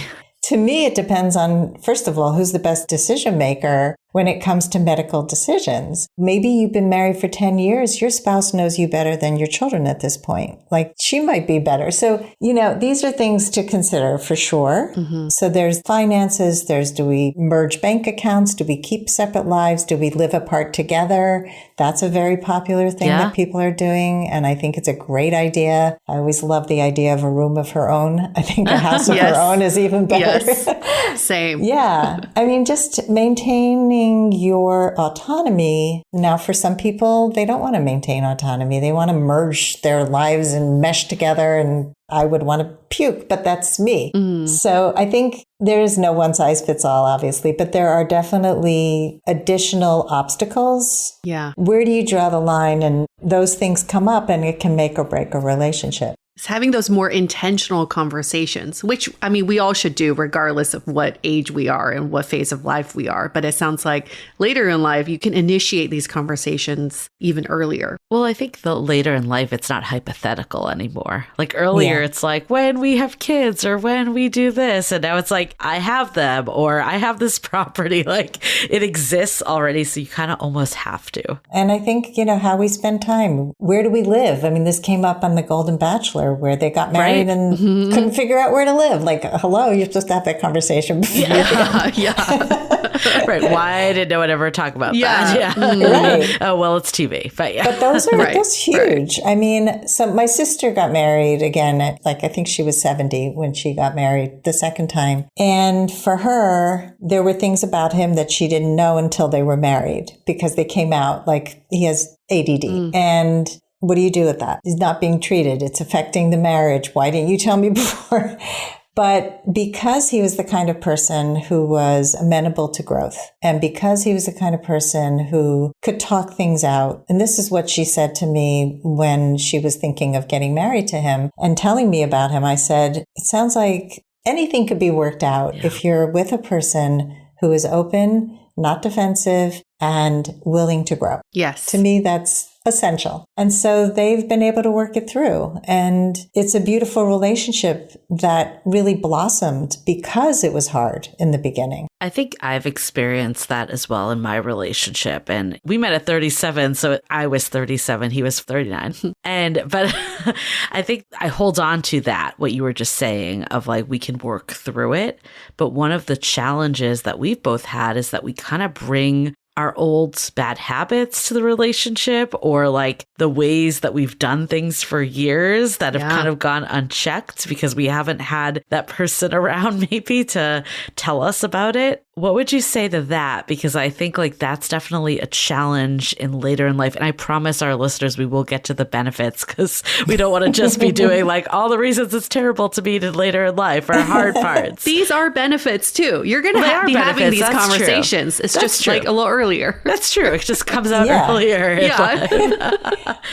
to me, it depends on, first of all, who's the best decision maker when it comes to medical decisions. Maybe you've been married for 10 years. Your spouse knows you better than your children at this point. Like, she might be better. So, you know, these are things to consider for sure. So there's finances. There's, do we merge bank accounts? Do we keep separate lives? Do we live apart together? That's a very popular thing that people are doing. And I think it's a great idea. I always love the idea of a room of her own. I think a house of her own is even better. Same. Yeah. I mean, just maintaining your autonomy. Now, for some people, they don't want to maintain autonomy. They want to merge their lives and mesh together. And I would want to puke, but that's me. So I think there is no one size fits all, obviously, but there are definitely additional obstacles. Yeah. Where do you draw the line? And those things come up and it can make or break a relationship. It's having those more intentional conversations, which, I mean, we all should do regardless of what age we are and what phase of life we are. But it sounds like later in life, you can initiate these conversations even earlier. Well, I think the later in life, it's not hypothetical anymore. Like earlier, it's like when we have kids or when we do this. And now it's like, I have them or I have this property. Like it exists already. So you kind of almost have to. And I think, you know, how we spend time. Where do we live? I mean, this came up on The Golden Bachelor, where they got married and couldn't figure out where to live. Like, hello, you're supposed to have that conversation before. Right. Why did no one ever talk about that? Yeah. Right. Oh, well, it's TV. But yeah. But those are that's huge. I mean, so my sister got married again at, like, I think she was 70 when she got married the second time. And for her, there were things about him that she didn't know until they were married because they came out. Like, he has ADD. And what do you do with that? He's not being treated. It's affecting the marriage. Why didn't you tell me before? But because he was the kind of person who was amenable to growth, and because he was the kind of person who could talk things out, and this is what she said to me when she was thinking of getting married to him and telling me about him, I said, it sounds like anything could be worked out if you're with a person who is open, not defensive, and willing to grow. Yes. To me, that's essential. And so they've been able to work it through. And it's a beautiful relationship that really blossomed because it was hard in the begining. I think I've experienced that as well in my relationship. And we met at 37. So I was 37. He was 39. But I think I hold on to that, what you were just saying of like, we can work through it. But one of the challenges that we've both had is that we kind of bring our old bad habits to the relationship, or like the ways that we've done things for years that have kind of gone unchecked because we haven't had that person around maybe to tell us about it. What would you say to that? Because I think like that's definitely a challenge in later in life. And I promise our listeners we will get to the benefits, because we don't want to just be doing like all the reasons it's terrible to be later in life or hard parts. These are benefits too. You're going to be having these conversations. It's just like a little earlier. That's true. It just comes out earlier.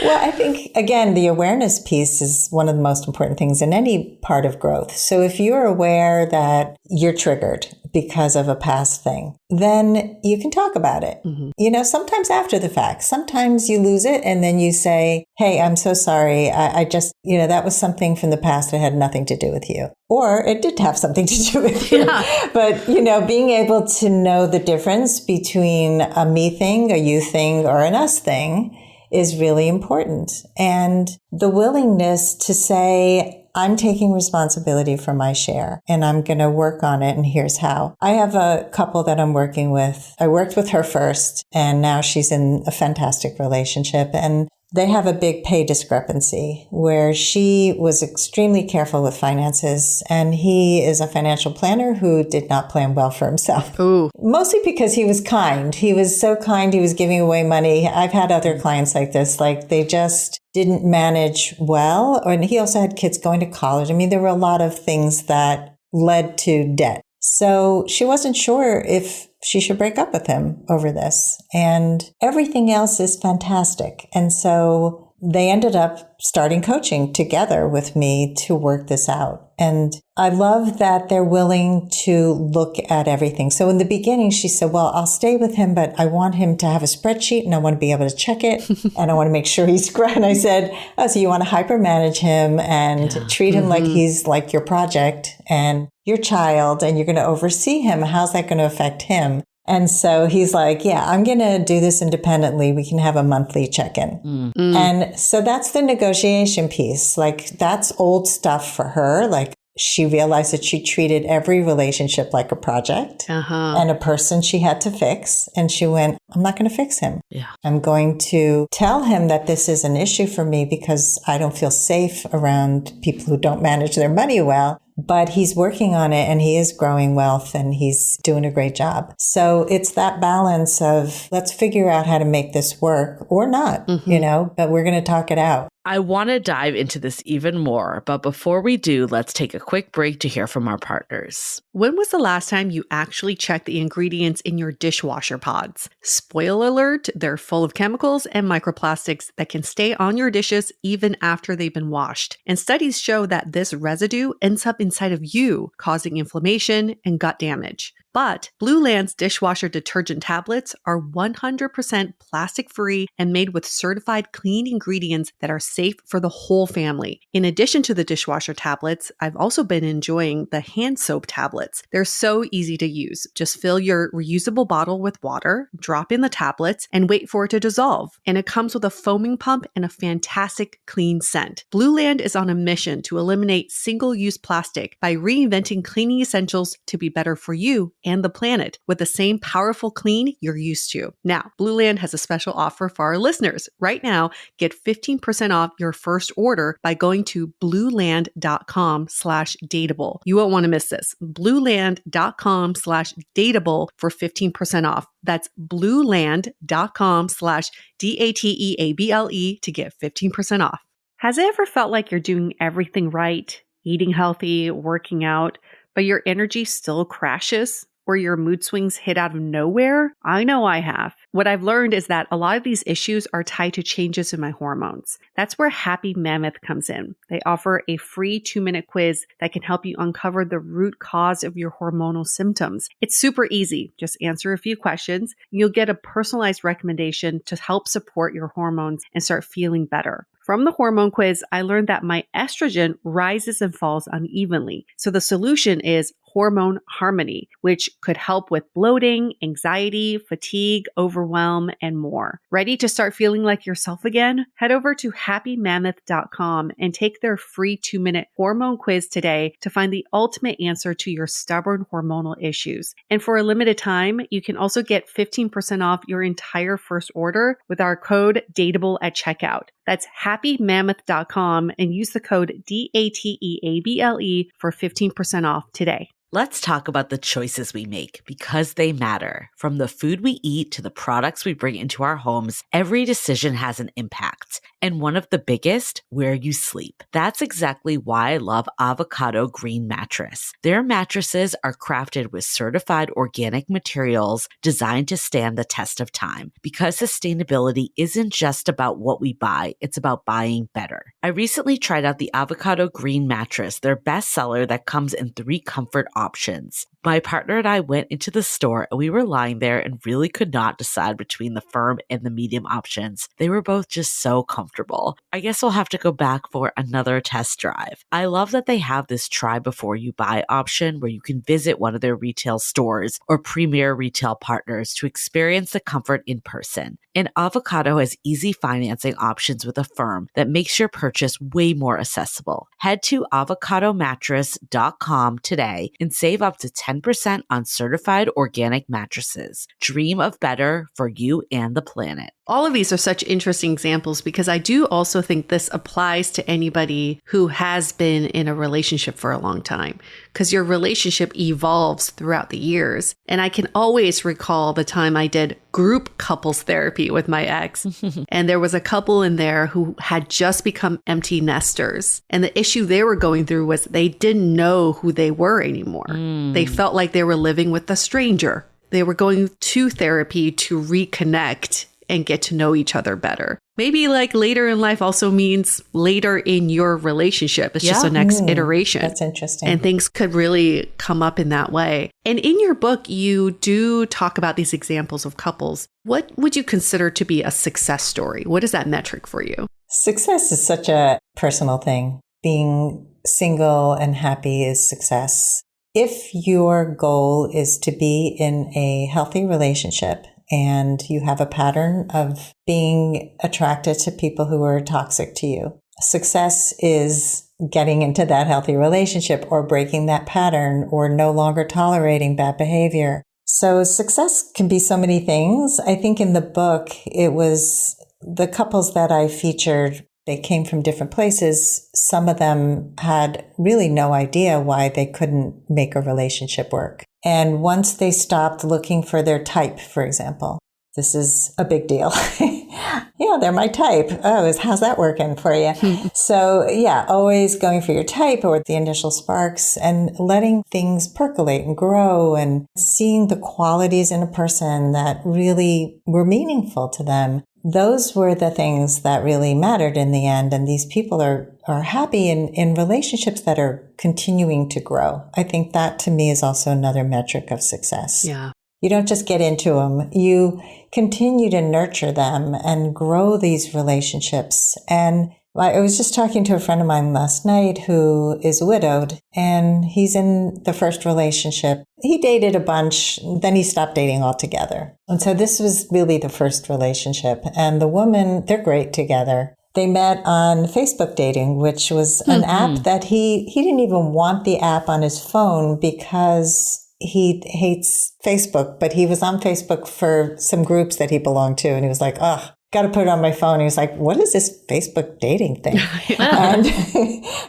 Well, I think, again, the awareness piece is one of the most important things in any part of growth. So if you're aware that you're triggered because of a past thing, then you can talk about it. Mm-hmm. You know, sometimes after the fact, sometimes you lose it and then you say, hey, I'm so sorry. I just, that was something from the past that had nothing to do with you. Or it did have something to do with you. Yeah. But, being able to know the difference between a me thing, a you thing, or an us thing is really important. And the willingness to say, I'm taking responsibility for my share and I'm going to work on it. And here's how. I have a couple that I'm working with. I worked with her first and now she's in a fantastic relationship. And they have a big pay discrepancy where she was extremely careful with finances and he is a financial planner who did not plan well for himself. Ooh. Mostly because he was kind. He was so kind. He was giving away money. I've had other clients like this, like they just didn't manage well. And he also had kids going to college. I mean, there were a lot of things that led to debt. So she wasn't sure if she should break up with him over this. And everything else is fantastic. And so they ended up starting coaching together with me to work this out. And I love that they're willing to look at everything. So in the beginning, she said, well, I'll stay with him, but I want him to have a spreadsheet and I want to be able to check it. And I want to make sure he's great. And I said, oh, so you want to hypermanage him and treat him like he's like your project and your child, and you're going to oversee him. How's that going to affect him? And so he's like, yeah, I'm going to do this independently. We can have a monthly check-in. Mm. And so that's the negotiation piece. Like that's old stuff for her. Like she realized that she treated every relationship like a project and a person she had to fix. And she went, I'm not going to fix him. Yeah. I'm going to tell him that this is an issue for me because I don't feel safe around people who don't manage their money well. But he's working on it and he is growing wealth and he's doing a great job. So it's that balance of let's figure out how to make this work or not, but we're going to talk it out. I want to dive into this even more, but before we do, let's take a quick break to hear from our partners. When was the last time you actually checked the ingredients in your dishwasher pods? Spoiler alert, they're full of chemicals and microplastics that can stay on your dishes even after they've been washed. And studies show that this residue ends up inside of you, causing inflammation and gut damage. But Blue Land's dishwasher detergent tablets are 100% plastic-free and made with certified clean ingredients that are safe for the whole family. In addition to the dishwasher tablets, I've also been enjoying the hand soap tablets. They're so easy to use. Just fill your reusable bottle with water, drop in the tablets, and wait for it to dissolve. And it comes with a foaming pump and a fantastic clean scent. Blue Land is on a mission to eliminate single-use plastic by reinventing cleaning essentials to be better for you and the planet with the same powerful clean you're used to. Now, Blue Land has a special offer for our listeners. Right now, get 15% off your first order by going to blueland.com/dateable. You won't want to miss this. blueland.com/dateable for 15% off. That's blueland.com/DATEABLE to get 15% off. Has it ever felt like you're doing everything right, eating healthy, working out, but your energy still crashes? Or your mood swings hit out of nowhere? I know I have. What I've learned is that a lot of these issues are tied to changes in my hormones. That's where Happy Mammoth comes in. They offer a free 2-minute quiz that can help you uncover the root cause of your hormonal symptoms. It's super easy. Just answer a few questions. You'll get a personalized recommendation to help support your hormones and start feeling better. From the hormone quiz, I learned that my estrogen rises and falls unevenly. So the solution is hormone harmony, which could help with bloating, anxiety, fatigue, overwhelm, and more. Ready to start feeling like yourself again? Head over to happymammoth.com and take their free 2-minute hormone quiz today to find the ultimate answer to your stubborn hormonal issues. And for a limited time, you can also get 15% off your entire first order with our code DATEABLE at checkout. That's happymammoth.com and use the code DATEABLE for 15% off today. Let's talk about the choices we make because they matter. From the food we eat to the products we bring into our homes, every decision has an impact. And one of the biggest, where you sleep. That's exactly why I love Avocado Green Mattress. Their mattresses are crafted with certified organic materials designed to stand the test of time. Because sustainability isn't just about what we buy, it's about buying better. I recently tried out the Avocado Green Mattress, their bestseller that comes in 3 comfort options. My partner and I went into the store and we were lying there and really could not decide between the firm and the medium options. They were both just so comfortable. I guess we'll have to go back for another test drive. I love that they have this try before you buy option where you can visit one of their retail stores or premier retail partners to experience the comfort in person. And Avocado has easy financing options with a firm that makes your purchase way more accessible. Head to avocadomattress.com today and save up to 10% on certified organic mattresses. Dream of better for you and the planet. All of these are such interesting examples because I do also think this applies to anybody who has been in a relationship for a long time, because your relationship evolves throughout the years. And I can always recall the time I did group couples therapy with my ex. And there was a couple in there who had just become empty nesters. And the issue they were going through was they didn't know who they were anymore. They felt like they were living with a stranger. They were going to therapy to reconnect and get to know each other better. Maybe like later in life also means later in your relationship. It's just a next iteration. That's interesting. And things could really come up in that way. And in your book, you do talk about these examples of couples. What would you consider to be a success story? What is that metric for you? Success is such a personal thing. Being single and happy is success. If your goal is to be in a healthy relationship, and you have a pattern of being attracted to people who are toxic to you, success is getting into that healthy relationship or breaking that pattern or no longer tolerating bad behavior. So success can be so many things. I think in the book, it was the couples that I featured, they came from different places. Some of them had really no idea why they couldn't make a relationship work. And once they stopped looking for their type, for example, this is a big deal. Yeah, they're my type. Oh, how's that working for you? So yeah, always going for your type or the initial sparks and letting things percolate and grow and seeing the qualities in a person that really were meaningful to them. Those were the things that really mattered in the end. And these people are happy in relationships that are continuing to grow. I think that to me is also another metric of success. Yeah. You don't just get into them. You continue to nurture them and grow these relationships. And I was just talking to a friend of mine last night who is widowed, and he's in the first relationship. He dated a bunch, then he stopped dating altogether. And so this was really the first relationship. And the woman, they're great together. They met on Facebook dating, which was an app that he didn't even want the app on his phone because he hates Facebook, but he was on Facebook for some groups that he belonged to. And he was like, oh, got to put it on my phone. He was like, what is this Facebook dating thing? And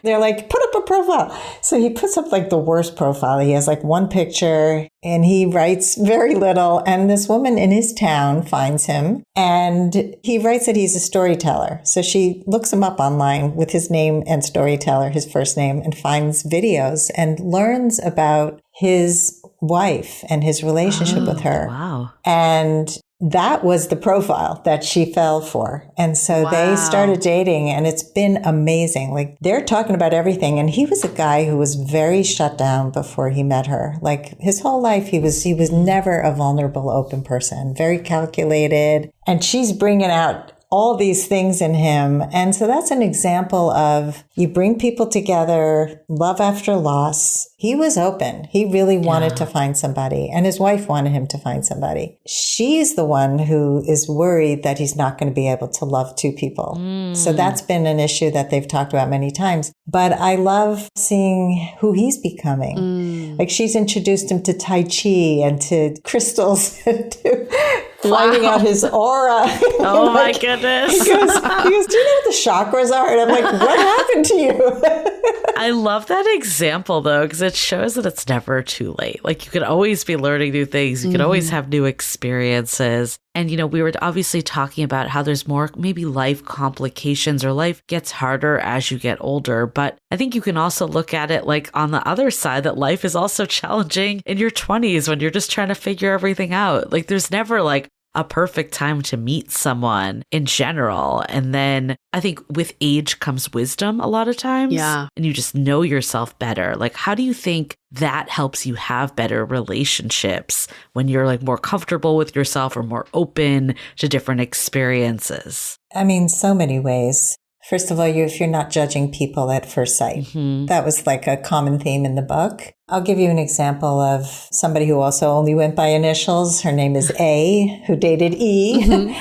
they're like, put up a profile. So he puts up like the worst profile. He has like one picture and he writes very little. And this woman in his town finds him and he writes that he's a storyteller. So she looks him up online with his name and storyteller, his first name, and finds videos and learns about his wife and his relationship with her. Wow. And that was the profile that she fell for. And so they started dating and it's been amazing. Like they're talking about everything. And he was a guy who was very shut down before he met her. Like his whole life, he was never a vulnerable, open person, very calculated. And she's bringing out all these things in him. And so that's an example of you bring people together, love after loss. He was open. He really wanted to find somebody, and his wife wanted him to find somebody. She's the one who is worried that he's not going to be able to love two people. So that's been an issue that they've talked about many times. But I love seeing who he's becoming. Like she's introduced him to Tai Chi and to crystals and to lighting out his aura. Oh my goodness. He goes, do you know what the chakras are? And I'm like, what happened to you? I love that example though, because it shows that it's never too late. Like you can always be learning new things. You can always have new experiences. And, you know, we were obviously talking about how there's more maybe life complications or life gets harder as you get older. But I think you can also look at it like on the other side that life is also challenging in your 20s when you're just trying to figure everything out. Like there's never like a perfect time to meet someone in general. And then I think with age comes wisdom a lot of times. Yeah. And you just know yourself better. Like, how do you think that helps you have better relationships when you're like more comfortable with yourself or more open to different experiences? I mean, so many ways. First of all, if you're not judging people at first sight, that was like a common theme in the book. I'll give you an example of somebody who also only went by initials. Her name is A, who dated E.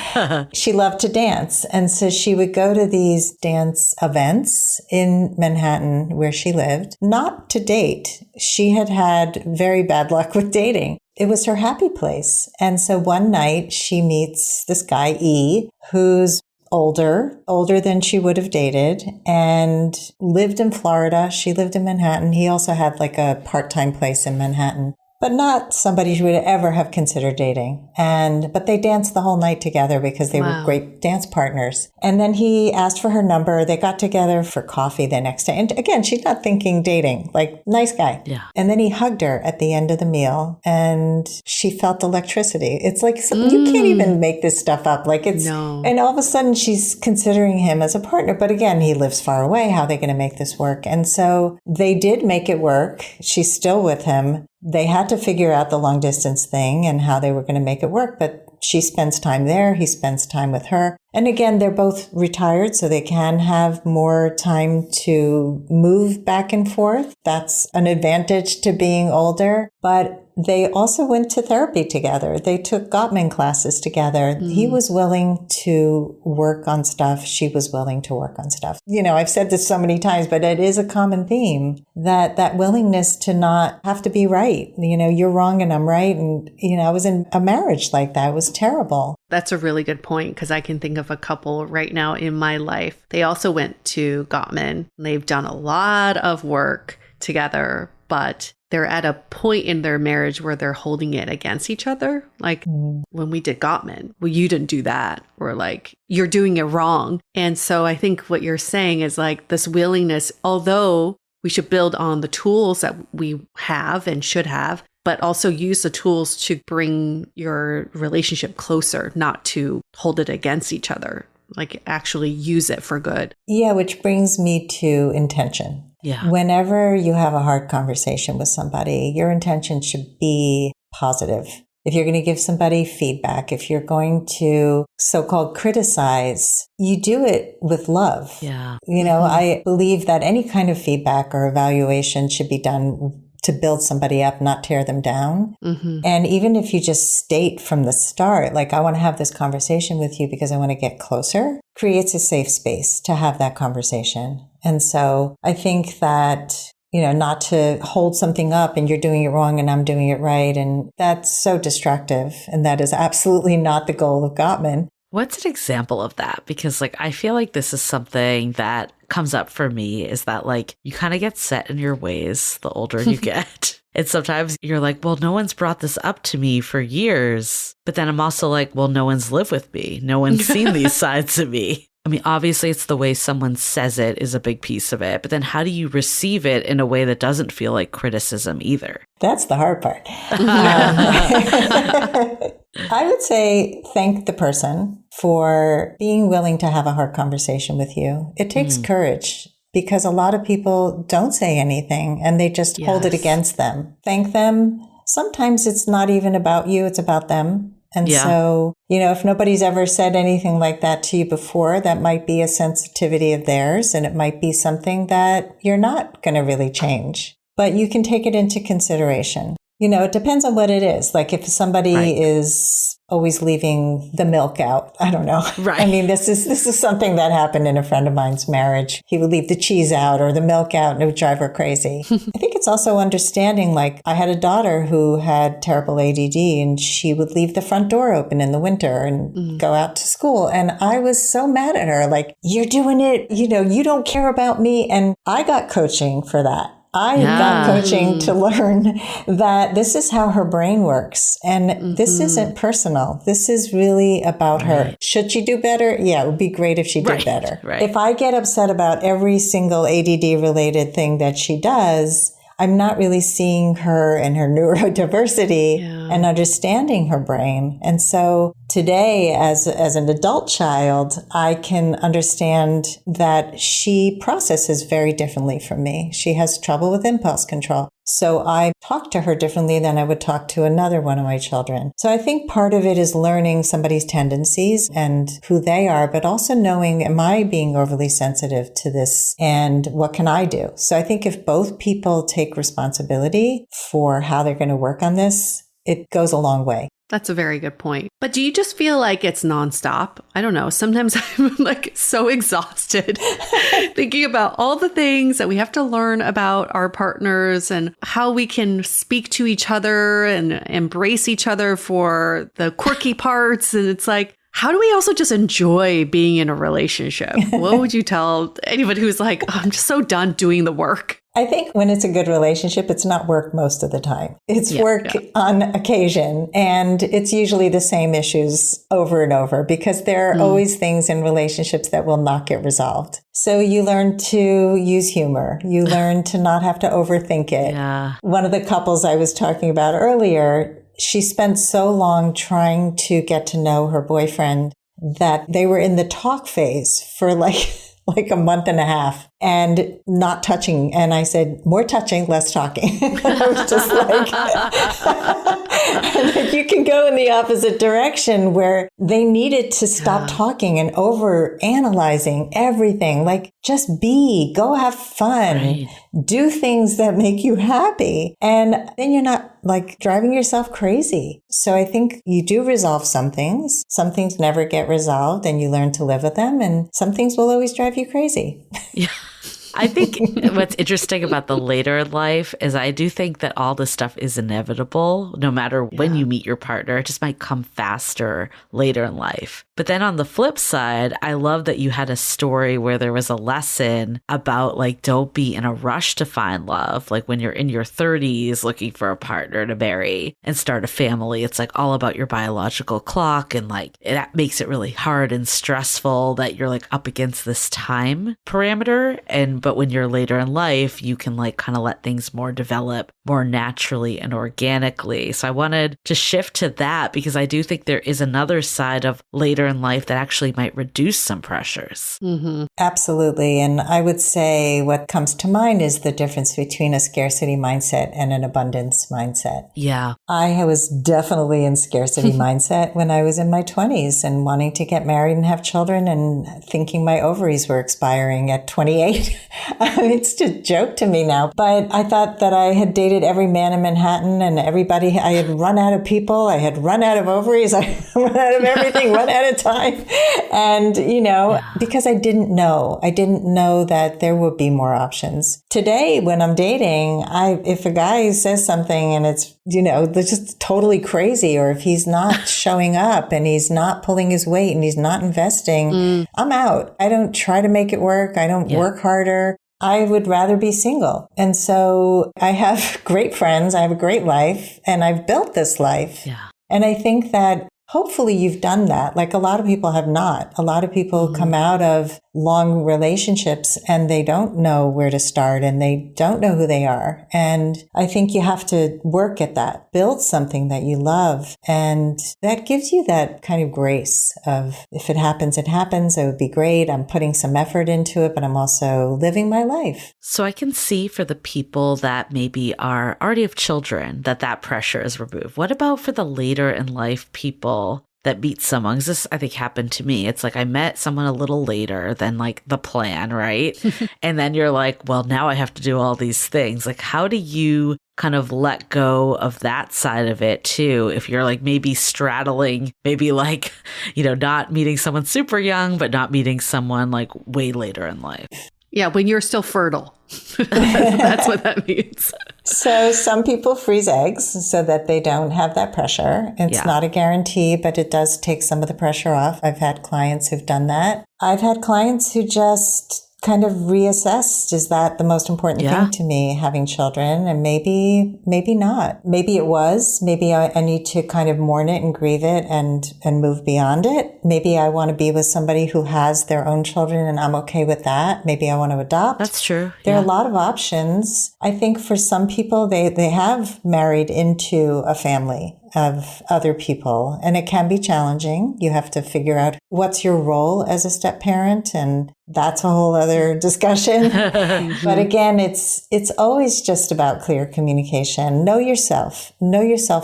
She loved to dance. And so she would go to these dance events in Manhattan where she lived, not to date. She had had very bad luck with dating. It was her happy place. And so one night she meets this guy, E, who's older than she would have dated, and lived in Florida. She lived in Manhattan. He also had like a part-time place in Manhattan, but not somebody she would ever have considered dating. But they danced the whole night together because they were great dance partners. And then he asked for her number. They got together for coffee the next day. And again, she's not thinking dating, like nice guy. Yeah. And then he hugged her at the end of the meal and she felt electricity. It's like, you can't even make this stuff up. Like it's, and all of a sudden she's considering him as a partner. But again, he lives far away. How are they going to make this work? And so they did make it work. She's still with him. They had to figure out the long distance thing and how they were going to make it work. But she spends time there. He spends time with her. And again, they're both retired, so they can have more time to move back and forth. That's an advantage to being older. But they also went to therapy together. They took Gottman classes together. He was willing to work on stuff. She was willing to work on stuff. You know, I've said this so many times, but it is a common theme that willingness to not have to be right. You know, you're wrong and I'm right. And, you know, I was in a marriage like that. It was terrible. That's a really good point because I can think of a couple right now in my life. They also went to Gottman. They've done a lot of work together, but they're at a point in their marriage where they're holding it against each other. Like when we did Gottman, well, you didn't do that. Or like, you're doing it wrong. And so I think what you're saying is like this willingness, although we should build on the tools that we have and should have, but also use the tools to bring your relationship closer, not to hold it against each other, like actually use it for good. Yeah, which brings me to intention. Yeah. Whenever you have a hard conversation with somebody, your intention should be positive. If you're going to give somebody feedback, if you're going to so-called criticize, you do it with love. Yeah. You know, I believe that any kind of feedback or evaluation should be done to build somebody up, not tear them down. And even if you just state from the start, like, I want to have this conversation with you because I want to get closer, creates a safe space to have that conversation. And so I think that not to hold something up and you're doing it wrong and I'm doing it right. And that's so destructive. And that is absolutely not the goal of Gottman. What's an example of that? Because I feel like this is something that comes up for me, is that you kind of get set in your ways the older you get. And sometimes you're like, well, no one's brought this up to me for years. But then I'm also like, well, no one's lived with me. No one's seen these sides of me. I mean, obviously it's the way someone says it is a big piece of it, but then how do you receive it in a way that doesn't feel like criticism either? That's the hard part. I would say thank the person for being willing to have a hard conversation with you. It takes courage because a lot of people don't say anything and they just hold it against them. Thank them. Sometimes it's not even about you, it's about them. And so, if nobody's ever said anything like that to you before, that might be a sensitivity of theirs, and it might be something that you're not going to really change. But you can take it into consideration. It depends on what it is. Like if somebody is always leaving the milk out, I don't know. Right. I mean, this is something that happened in a friend of mine's marriage. He would leave the cheese out or the milk out and it would drive her crazy. I think it's also understanding, I had a daughter who had terrible ADD and she would leave the front door open in the winter and go out to school. And I was so mad at her, you're doing it, you don't care about me. And I got coaching for that. I got coaching to learn that this is how her brain works. And this isn't personal. This is really about her. Should she do better? Yeah, it would be great if she did better. Right. If I get upset about every single ADD related thing that she does, I'm not really seeing her and her neurodiversity and understanding her brain. And so today, as an adult child, I can understand that she processes very differently from me. She has trouble with impulse control. So I talk to her differently than I would talk to another one of my children. So I think part of it is learning somebody's tendencies and who they are, but also knowing, am I being overly sensitive to this and what can I do? So I think if both people take responsibility for how they're going to work on this, it goes a long way. That's a very good point. But do you just feel like it's nonstop? I don't know. Sometimes I'm so exhausted thinking about all the things that we have to learn about our partners and how we can speak to each other and embrace each other for the quirky parts. And it's how do we also just enjoy being in a relationship? What would you tell anybody who's I'm just so done doing the work? I think when it's a good relationship, it's not work most of the time. It's work on occasion. And it's usually the same issues over and over because there are always things in relationships that will not get resolved. So you learn to use humor. You learn to not have to overthink it. Yeah. One of the couples I was talking about earlier, she spent so long trying to get to know her boyfriend that they were in the talk phase for a month and a half and not touching. And I said, more touching, less talking. I was just and you can go in the opposite direction where they needed to stop talking and over analyzing everything. Just go have fun, do things that make you happy. And then you're not driving yourself crazy. So I think you do resolve some things. Some things never get resolved and you learn to live with them. And some things will always drive you crazy. Yeah. I think what's interesting about the later in life is I do think that all this stuff is inevitable. No matter when you meet your partner, it just might come faster later in life. But then on the flip side, I love that you had a story where there was a lesson about don't be in a rush to find love. When you're in your 30s looking for a partner to marry and start a family, it's all about your biological clock. And that makes it really hard and stressful that you're up against this time parameter. But when you're later in life, you can kind of let things more develop more naturally and organically. So I wanted to shift to that because I do think there is another side of later in life that actually might reduce some pressures. Mm-hmm. Absolutely. And I would say what comes to mind is the difference between a scarcity mindset and an abundance mindset. Yeah. I was definitely in scarcity mindset when I was in my 20s and wanting to get married and have children and thinking my ovaries were expiring at 28. It's just a joke to me now. But I thought that I had dated every man in Manhattan and everybody. I had run out of people. I had run out of ovaries. I had run out of everything, run out of time. And, because I didn't know that there would be more options. Today, when I'm dating, if a guy says something and it's, that's just totally crazy, or if he's not showing up and he's not pulling his weight and he's not investing, I'm out. I don't try to make it work. I don't work harder. I would rather be single. And so I have great friends. I have a great life and I've built this life. Yeah. And I think that hopefully you've done that. Like a lot of people have not. A lot of people come out of long relationships and they don't know where to start and they don't know who they are. And I think you have to work at that, build something that you love. And that gives you that kind of grace of if it happens, it happens. It would be great. I'm putting some effort into it, but I'm also living my life. So I can see for the people that maybe are already have children that pressure is removed. What about for the later in life people that meet someone? 'Cause this, I think, happened to me. It's like I met someone a little later than like the plan, right? And then you're like, well, now I have to do all these things. Like, how do you kind of let go of that side of it too? If you're like maybe straddling, maybe like, not meeting someone super young, but not meeting someone like way later in life. Yeah, when you're still fertile. That's what that means. So some people freeze eggs so that they don't have that pressure. It's not a guarantee, but it does take some of the pressure off. I've had clients who've done that. I've had clients who just kind of reassessed, is that the most important thing to me, having children? And maybe not. Maybe it was. Maybe I need to kind of mourn it and grieve it and move beyond it. Maybe I want to be with somebody who has their own children and I'm okay with that. Maybe I want to adopt. That's true. There are a lot of options. I think for some people, they have married into a family of other people, and it can be challenging. You have to figure out what's your role as a step parent, and that's a whole other discussion. But again, it's always just about clear communication. Know yourself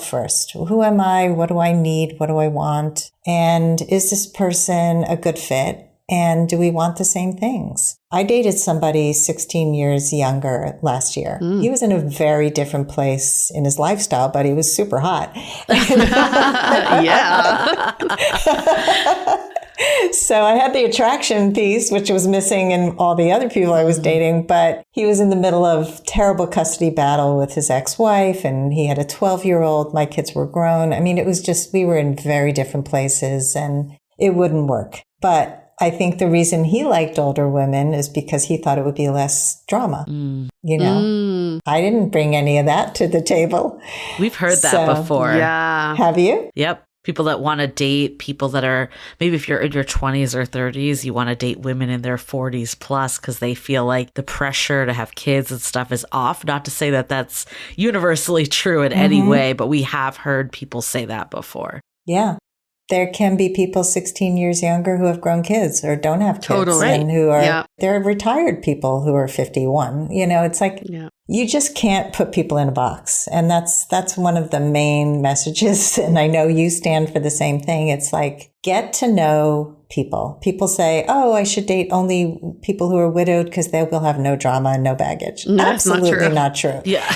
first. Who am I? What do I need? What do I want? And is this person a good fit? And do we want the same things? I dated somebody 16 years younger last year. He was in a very different place in his lifestyle, but he was super hot. Yeah. So I had the attraction piece, which was missing in all the other people I was dating, but he was in the middle of terrible custody battle with his ex-wife, and he had a 12-year-old. My kids were grown. I mean, it was just, we were in very different places and it wouldn't work. But I think the reason he liked older women is because he thought it would be less drama. I didn't bring any of that to the table. We've heard that before. Yeah. Have you? Yep. People that want to date people that are, maybe if you're in your 20s or 30s, you want to date women in their 40s plus because they feel like the pressure to have kids and stuff is off. Not to say that that's universally true in any way, but we have heard people say that before. Yeah. There can be people 16 years younger who have grown kids or don't have kids. Totally. And who are, they're retired people who are 51. It's like, you just can't put people in a box. And that's one of the main messages. And I know you stand for the same thing. It's like, get to know people. People say, oh, I should date only people who are widowed because they will have no drama and no baggage. No, absolutely not true. Yeah.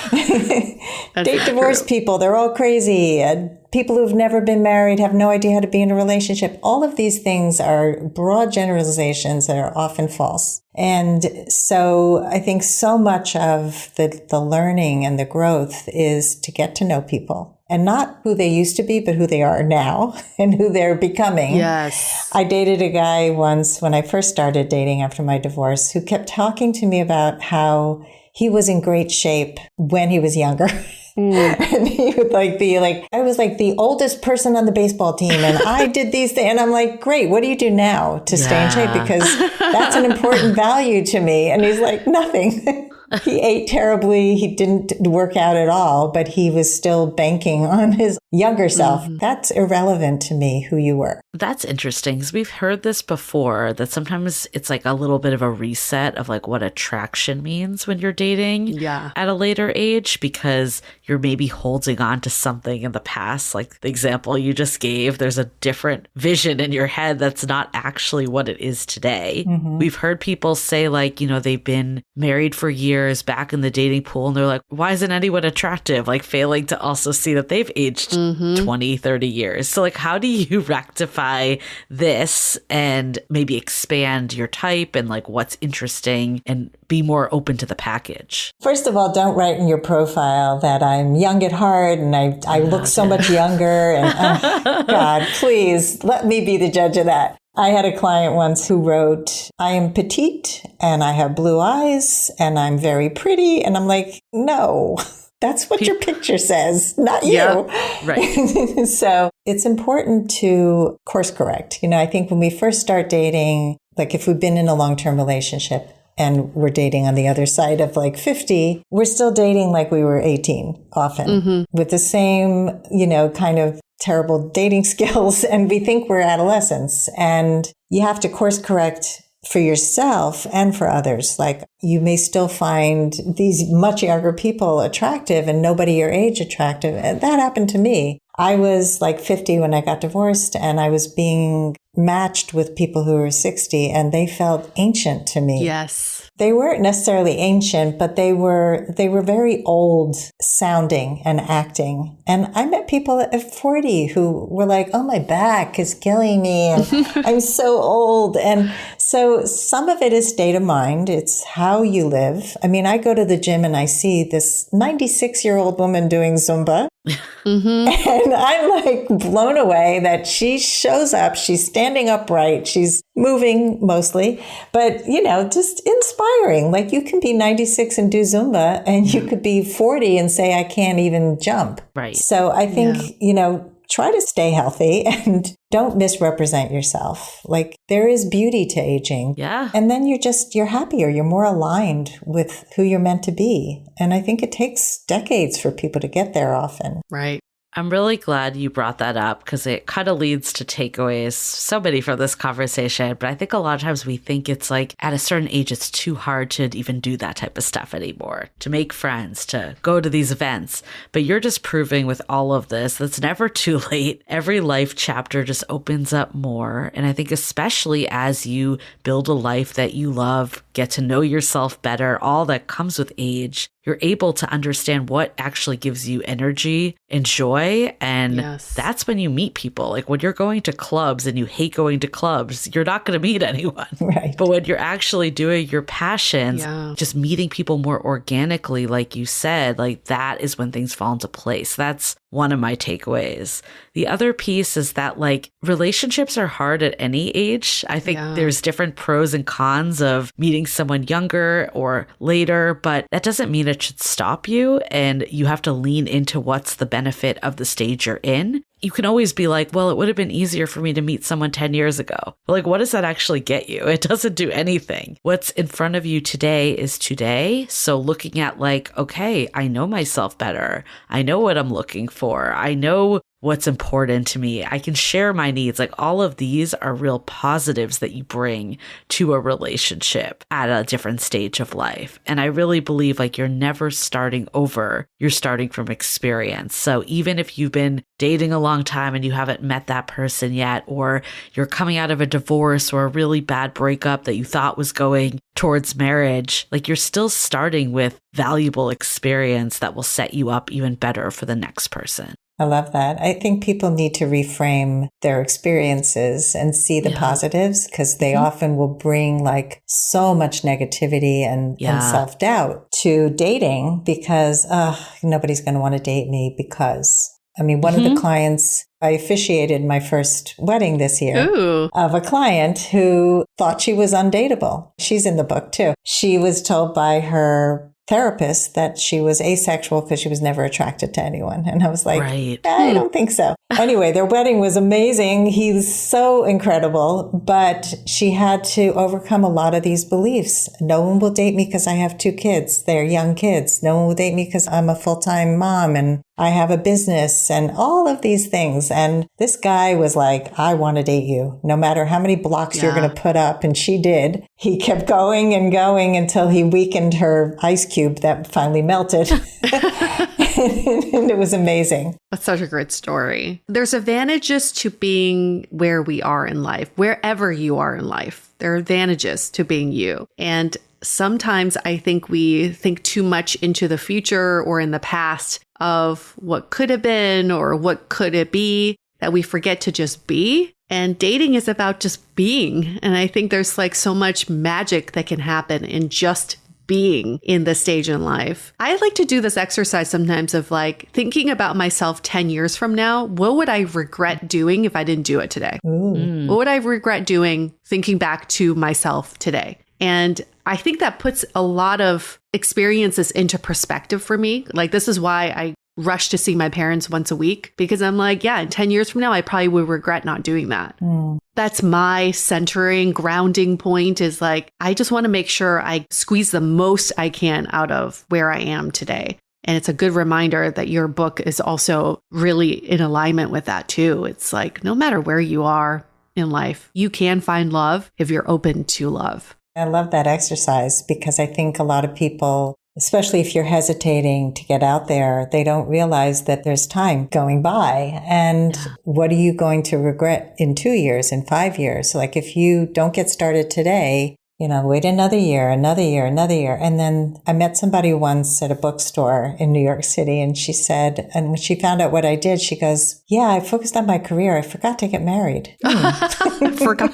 Date divorced people. They're all crazy. People who've never been married have no idea how to be in a relationship. All of these things are broad generalizations that are often false. And so I think so much of the learning and the growth is to get to know people, and not who they used to be, but who they are now and who they're becoming. Yes. I dated a guy once when I first started dating after my divorce who kept talking to me about how he was in great shape when he was younger. And he would be like, I was like the oldest person on the baseball team and I did these things. And I'm like, great, what do you do now to stay in shape? Because that's an important value to me. And he's like, nothing. He ate terribly. He didn't work out at all, but he was still banking on his younger self. That's irrelevant to me, who you were. That's interesting because we've heard this before, that sometimes it's like a little bit of a reset of like what attraction means when you're dating at a later age, because you're maybe holding on to something in the past. Like the example you just gave, there's a different vision in your head that's not actually what it is today. We've heard people say like, you know, they've been married for years back in the dating pool and they're like, why isn't anyone attractive? Like failing to also see that they've aged 20, 30 years. So like, how do you rectify this and maybe expand your type and like what's interesting and be more open to the package? First of all, don't write in your profile that I'm young at heart and I look so much younger. And God, please let me be the judge of that. I had a client once who wrote, I am petite and I have blue eyes and I'm very pretty. And I'm like, no, that's what your picture says, not you. Yeah, right. So it's important to course correct. You know, I think when we first start dating, like if we've been in a long-term relationship and we're dating on the other side of like 50, we're still dating like we were 18 often with the same, you know, kind of terrible dating skills. And we think we're adolescents, and you have to course correct for yourself and for others. Like you may still find these much younger people attractive and nobody your age attractive. And that happened to me. I was like 50 when I got divorced, and I was being matched with people who were 60, and they felt ancient to me. Yes. They weren't necessarily ancient, but they were very old sounding and acting. And I met people at 40 who were like, oh, my back is killing me and I'm so old. And so some of it is state of mind. It's how you live. I mean, I go to the gym and I see this 96-year-old woman doing Zumba. And I'm like blown away that she shows up, she's standing upright, she's moving mostly, but you know, just inspiring. Like you can be 96 and do Zumba, and you could be 40 and say, I can't even jump. Right. So I think, you know, try to stay healthy and don't misrepresent yourself. Like there is beauty to aging. Yeah. And then you're happier. You're more aligned with who you're meant to be. And I think it takes decades for people to get there often. Right. I'm really glad you brought that up because it kind of leads to takeaways, so many from this conversation. But I think a lot of times we think it's like at a certain age, it's too hard to even do that type of stuff anymore, to make friends, to go to these events. But you're just proving with all of this, that's never too late. Every life chapter just opens up more. And I think especially as you build a life that you love, get to know yourself better, all that comes with age, you're able to understand what actually gives you energy and joy. And that's when you meet people. Like when you're going to clubs and you hate going to clubs, you're not going to meet anyone. Right. But when you're actually doing your passions, just meeting people more organically, like you said, like that is when things fall into place. That's one of my takeaways. The other piece is that like relationships are hard at any age. I think there's different pros and cons of meeting someone younger or later, but that doesn't mean it should stop you. And you have to lean into what's the benefit of the stage you're in. You can always be like, well, it would have been easier for me to meet someone 10 years ago. But like, what does that actually get you? It doesn't do anything. What's in front of you today is today. So looking at like, okay, I know myself better. I know what I'm looking for. I know what's important to me. I can share my needs. Like all of these are real positives that you bring to a relationship at a different stage of life. And I really believe like you're never starting over. You're starting from experience. So even if you've been dating a long time and you haven't met that person yet, or you're coming out of a divorce or a really bad breakup that you thought was going towards marriage, like you're still starting with valuable experience that will set you up even better for the next person. I love that. I think people need to reframe their experiences and see the positives, because they often will bring like so much negativity and self-doubt to dating because nobody's going to want to date me because, I mean, one of the clients, I officiated my first wedding this year of a client who thought she was undateable. She's in the book too. She was told by her therapist that she was asexual because she was never attracted to anyone. And I was like, Right. I don't think so. Anyway, their wedding was amazing. He's so incredible, but she had to overcome a lot of these beliefs. No one will date me because I have 2 kids. They're young kids. No one will date me because I'm a full-time mom and I have a business and all of these things. And this guy was like, I want to date you no matter how many blocks you're going to put up. And she did. He kept going and going until he weakened her ice cube that finally melted. And it was amazing. That's such a great story. There's advantages to being where we are in life, wherever you are in life. There are advantages to being you. And sometimes I think we think too much into the future or in the past of what could have been or what could it be, that we forget to just be. And dating is about just being. And I think there's like so much magic that can happen in just being in this stage in life. I like to do this exercise sometimes of like thinking about myself 10 years from now. What would I regret doing if I didn't do it today? What would I regret doing thinking back to myself today? And I think that puts a lot of experiences into perspective for me. Like, this is why I rush to see my parents once a week, because I'm like, yeah, in 10 years from now, I probably would regret not doing that. That's my centering, grounding point, is like, I just want to make sure I squeeze the most I can out of where I am today. And it's a good reminder that your book is also really in alignment with that too. It's like, no matter where you are in life, you can find love if you're open to love. I love that exercise because I think a lot of people, especially if you're hesitating to get out there, they don't realize that there's time going by. And what are you going to regret in 2 years, in 5 years? Like, if you don't get started today, wait another year. And then I met somebody once at a bookstore in New York City, and she said, and when she found out what I did, she goes, yeah, I focused on my career. I forgot to get married. I forgot.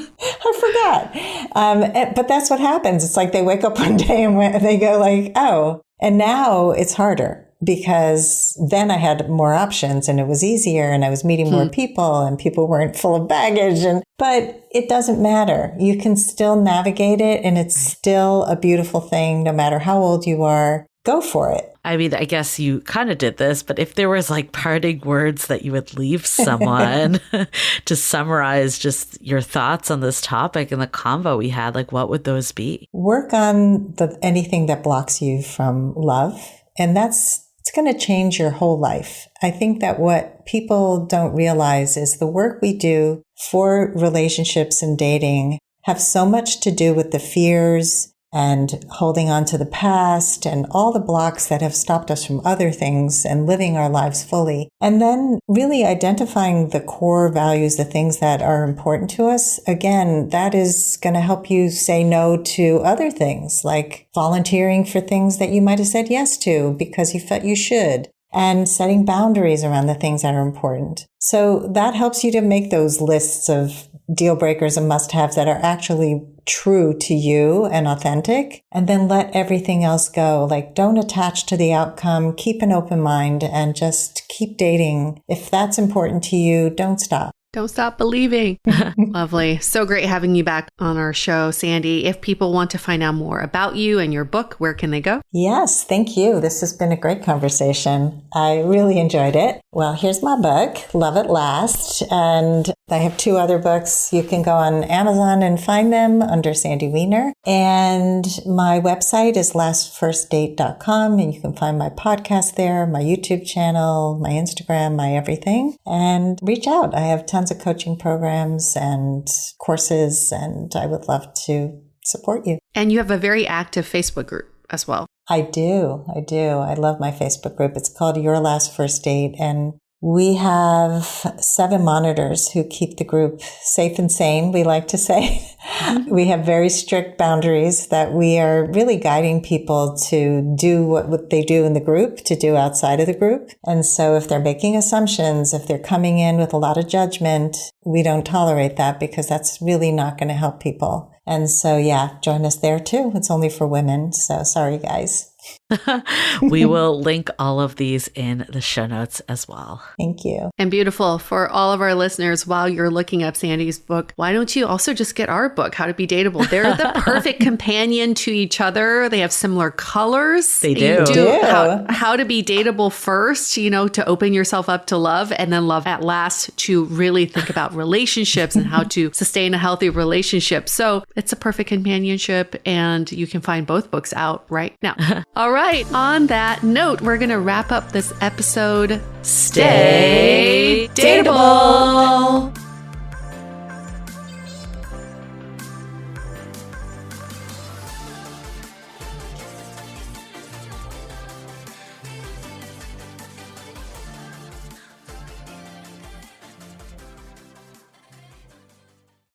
But that's what happens. It's like they wake up one day and they go like, oh, and now it's harder. Because then I had more options and it was easier and I was meeting more people and people weren't full of baggage. But it doesn't matter. You can still navigate it and it's still a beautiful thing no matter how old you are. Go for it. I mean, I guess you kind of did this, but if there was like parting words that you would leave someone to summarize just your thoughts on this topic and the convo we had, like what would those be? Work on anything that blocks you from love. And it's going to change your whole life. I think that what people don't realize is the work we do for relationships and dating have so much to do with the fears and holding on to the past and all the blocks that have stopped us from other things and living our lives fully. And then really identifying the core values, the things that are important to us. Again, that is going to help you say no to other things, like volunteering for things that you might have said yes to because you felt you should, and setting boundaries around the things that are important. So that helps you to make those lists of deal breakers and must-haves that are actually true to you and authentic, and then let everything else go. Like, don't attach to the outcome, keep an open mind, and just keep dating. If that's important to you, don't stop. Don't stop believing. Lovely. So great having you back on our show, Sandy. If people want to find out more about you and your book, where can they go? Yes, thank you. This has been a great conversation. I really enjoyed it. Well, here's my book, Love at Last. And I have 2 other books. You can go on Amazon and find them under Sandy Weiner. And my website is lastfirstdate.com. And you can find my podcast there, my YouTube channel, my Instagram, my everything. And reach out. I have tons of coaching programs and courses, and I would love to support you. And you have a very active Facebook group as well. I do. I love my Facebook group. It's called Your Last First Date. And we have 7 monitors who keep the group safe and sane, we like to say. We have very strict boundaries that we are really guiding people to do what they do in the group, to do outside of the group. And so if they're making assumptions, if they're coming in with a lot of judgment, we don't tolerate that because that's really not going to help people. And so, yeah, join us there too. It's only for women. So sorry, guys. We will link all of these in the show notes as well. Thank you. And beautiful. For all of our listeners, while you're looking up Sandy's book, why don't you also just get our book, How to Be Dateable? They're the perfect companion to each other. They have similar colors. They do. You do how to be dateable first, to open yourself up to love, and then love at last to really think about relationships and how to sustain a healthy relationship. So it's a perfect companionship, and you can find both books out right now. All right. On that note, we're going to wrap up this episode. Stay dateable.